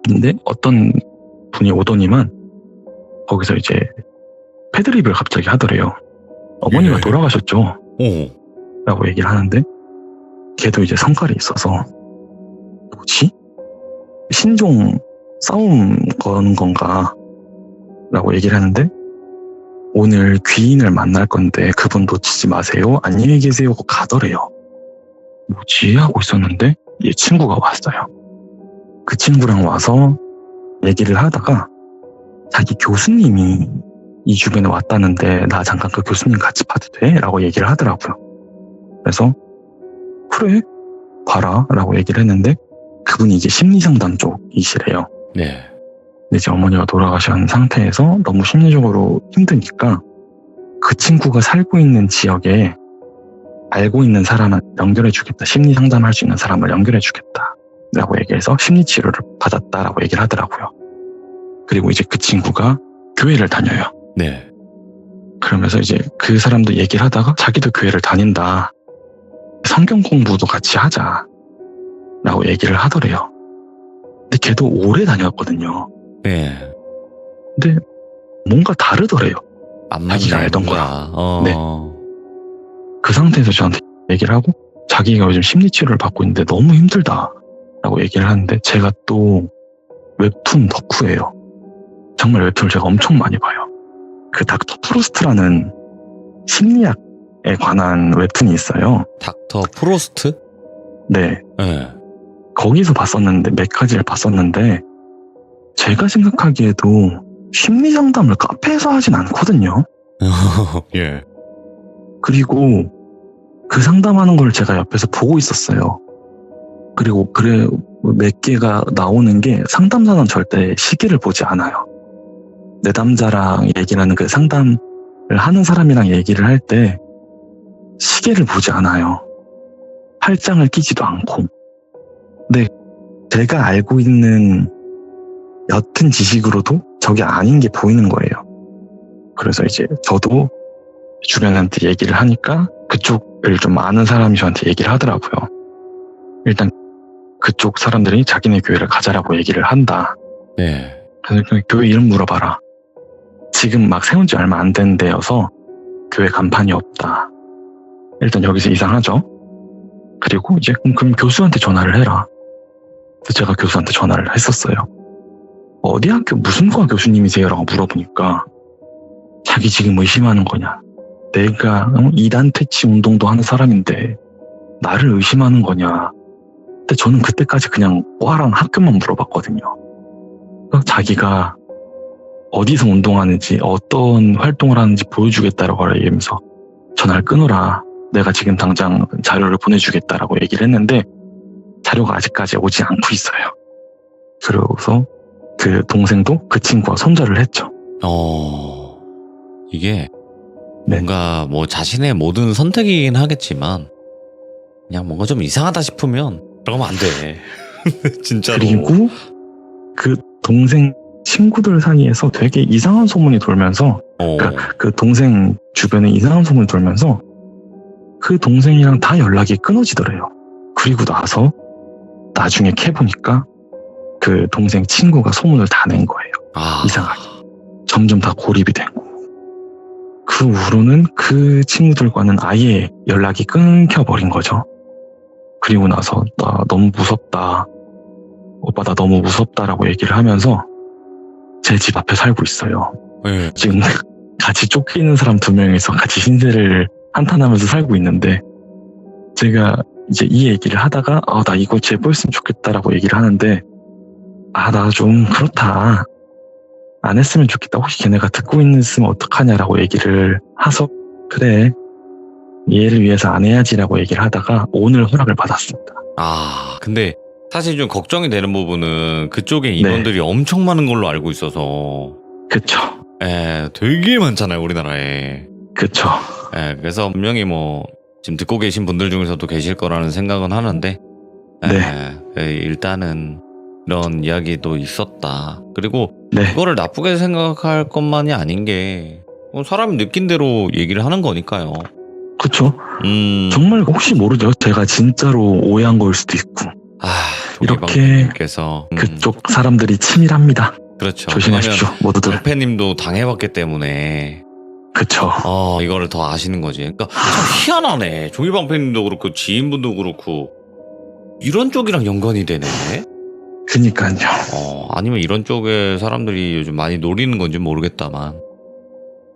근데 어떤 분이 오더니만 거기서 이제 패드립을 갑자기 하더래요. 어머니가 예. 돌아가셨죠? 오. 라고 얘기를 하는데 걔도 이제 성깔이 있어서 뭐지? 신종 싸움 거는 건가? 라고 얘기를 하는데 오늘 귀인을 만날 건데 그분 놓치지 마세요. 안녕히 계세요. 하고 가더래요. 뭐지? 하고 있었는데 얘 친구가 왔어요. 그 친구랑 와서 얘기를 하다가 자기 교수님이 이 주변에 왔다는데 나 잠깐 그 교수님 같이 봐도 돼? 라고 얘기를 하더라고요. 그래서 그래 봐라 라고 얘기를 했는데 그분이 이제 심리상담 쪽이시래요. 네. 근데 이제 어머니가 돌아가신 상태에서 너무 심리적으로 힘드니까 그 친구가 살고 있는 지역에 알고 있는 사람을 연결해 주겠다. 심리 상담할 수 있는 사람을 연결해 주겠다. 라고 얘기해서 심리 치료를 받았다라고 얘기를 하더라고요. 그리고 이제 그 친구가 교회를 다녀요. 네. 그러면서 이제 그 사람도 얘기를 하다가 자기도 교회를 다닌다. 성경 공부도 같이 하자. 라고 얘기를 하더래요. 근데 걔도 오래 다녔거든요. 네. 근데 뭔가 다르더래요. 안 자기가 맞네, 알던 뭔가. 네. 그 상태에서 저한테 얘기를 하고 자기가 요즘 심리치료를 받고 있는데 너무 힘들다 라고 얘기를 하는데 제가 또 웹툰 덕후예요. 정말 웹툰을 제가 엄청 많이 봐요. 그 닥터 프로스트라는 심리학에 관한 웹툰이 있어요. 닥터 프로스트? 네. 네. 거기서 봤었는데 몇 가지를 봤었는데 제가 생각하기에도 심리 상담을 카페에서 하진 않거든요. 예. 그리고 그 상담하는 걸 제가 옆에서 보고 있었어요. 그리고 그래 몇 개가 나오는 게 상담사는 절대 시계를 보지 않아요. 내담자랑 얘기를 하는 그 상담을 하는 사람이랑 얘기를 할 때 시계를 보지 않아요. 팔짱을 끼지도 않고. 근데 제가 알고 있는 옅은 지식으로도 저게 아닌 게 보이는 거예요. 그래서 이제 저도 주변한테 얘기를 하니까 그쪽을 좀 아는 사람이 저한테 얘기를 하더라고요. 일단 그쪽 사람들이 자기네 교회를 가자라고 얘기를 한다. 네. 그래서 그 교회 이름 물어봐라. 지금 막 세운 지 얼마 안 된 데여서 교회 간판이 없다. 일단 여기서 이상하죠. 그리고 이제 그럼 교수한테 전화를 해라. 그래서 제가 교수한테 전화를 했었어요. 어디 학교 무슨 과 교수님이세요? 라고 물어보니까 자기 지금 의심하는 거냐. 내가 이단 퇴치 운동도 하는 사람인데 나를 의심하는 거냐. 근데 저는 그때까지 그냥 과랑 학교만 물어봤거든요. 그래서 자기가 어디서 운동하는지 어떤 활동을 하는지 보여주겠다라고 얘기하면서 전화를 끊어라. 내가 지금 당장 자료를 보내주겠다라고 얘기를 했는데 자료가 아직까지 오지 않고 있어요. 그래서 그 동생도 그 친구와 손절을 했죠. 이게 네. 뭔가 뭐 자신의 모든 선택이긴 하겠지만 그냥 뭔가 좀 이상하다 싶으면 그러면 안 돼. 진짜로. 그리고 그 동생 친구들 사이에서 되게 이상한 소문이 돌면서 그러니까 그 동생 주변에 이상한 소문이 돌면서 그 동생이랑 다 연락이 끊어지더래요. 그리고 나서 나중에 캐보니까 그 동생 친구가 소문을 다 낸 거예요. 아. 이상하게. 점점 다 고립이 되고. 그 후로는 그 친구들과는 아예 연락이 끊겨버린 거죠. 그리고 나서 나 너무 무섭다. 오빠 나 너무 무섭다라고 얘기를 하면서 제 집 앞에 살고 있어요. 네. 지금 같이 쫓기는 사람 2명이서 같이 신세를 한탄하면서 살고 있는데 제가 이제 이 얘기를 하다가 나 이거 제보했으면 좋겠다라고 얘기를 하는데 나 좀 그렇다. 안 했으면 좋겠다. 혹시 걔네가 듣고 있으면 어떡하냐라고 얘기를 해서 그래. 얘를 위해서 안 해야지라고 얘기를 하다가 오늘 허락을 받았습니다. 근데 사실 좀 걱정이 되는 부분은 그쪽에 인원들이 엄청 많은 걸로 알고 있어서. 그쵸. 되게 많잖아요, 우리나라에. 그쵸. 그래서 분명히 뭐 지금 듣고 계신 분들 중에서도 계실 거라는 생각은 하는데 일단은 이런 이야기도 있었다. 그리고 그거를 나쁘게 생각할 것만이 아닌 게 사람이 느낀 대로 얘기를 하는 거니까요. 그쵸. 정말 혹시 모르죠. 제가 진짜로 오해한 거일 수도 있고. 이렇게 그쪽 사람들이 치밀합니다. 그렇죠. 조심하십시오, 모두들. 방패님도 당해봤기 때문에. 그쵸. 이거를 더 아시는 거지. 그러니까 참 희한하네. 종이방패님도 그렇고 지인분도 그렇고 이런 쪽이랑 연관이 되네. 그니까요. 아니면 이런 쪽에 사람들이 요즘 많이 노리는 건지 모르겠다만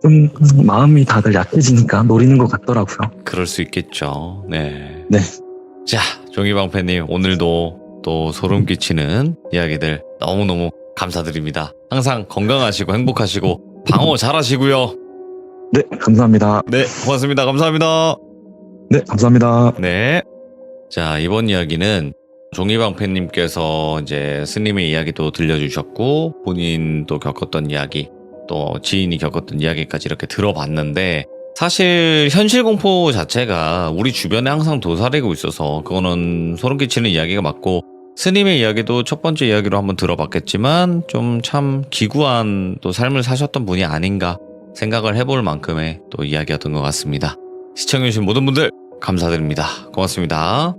좀 마음이 다들 약해지니까 노리는 것 같더라고요. 그럴 수 있겠죠. 네. 자, 종이방패님 오늘도 또 소름 끼치는 이야기들 너무너무 감사드립니다. 항상 건강하시고 행복하시고 방어 잘하시고요. 네, 감사합니다. 네, 고맙습니다. 감사합니다. 네, 감사합니다. 네. 자, 이번 이야기는 종이방패님께서 이제 스님의 이야기도 들려주셨고 본인도 겪었던 이야기 또 지인이 겪었던 이야기까지 이렇게 들어봤는데 사실 현실 공포 자체가 우리 주변에 항상 도사리고 있어서 그거는 소름 끼치는 이야기가 맞고 스님의 이야기도 첫 번째 이야기로 한번 들어봤겠지만 좀 참 기구한 또 삶을 사셨던 분이 아닌가 생각을 해볼 만큼의 또 이야기였던 것 같습니다. 시청해주신 모든 분들 감사드립니다. 고맙습니다.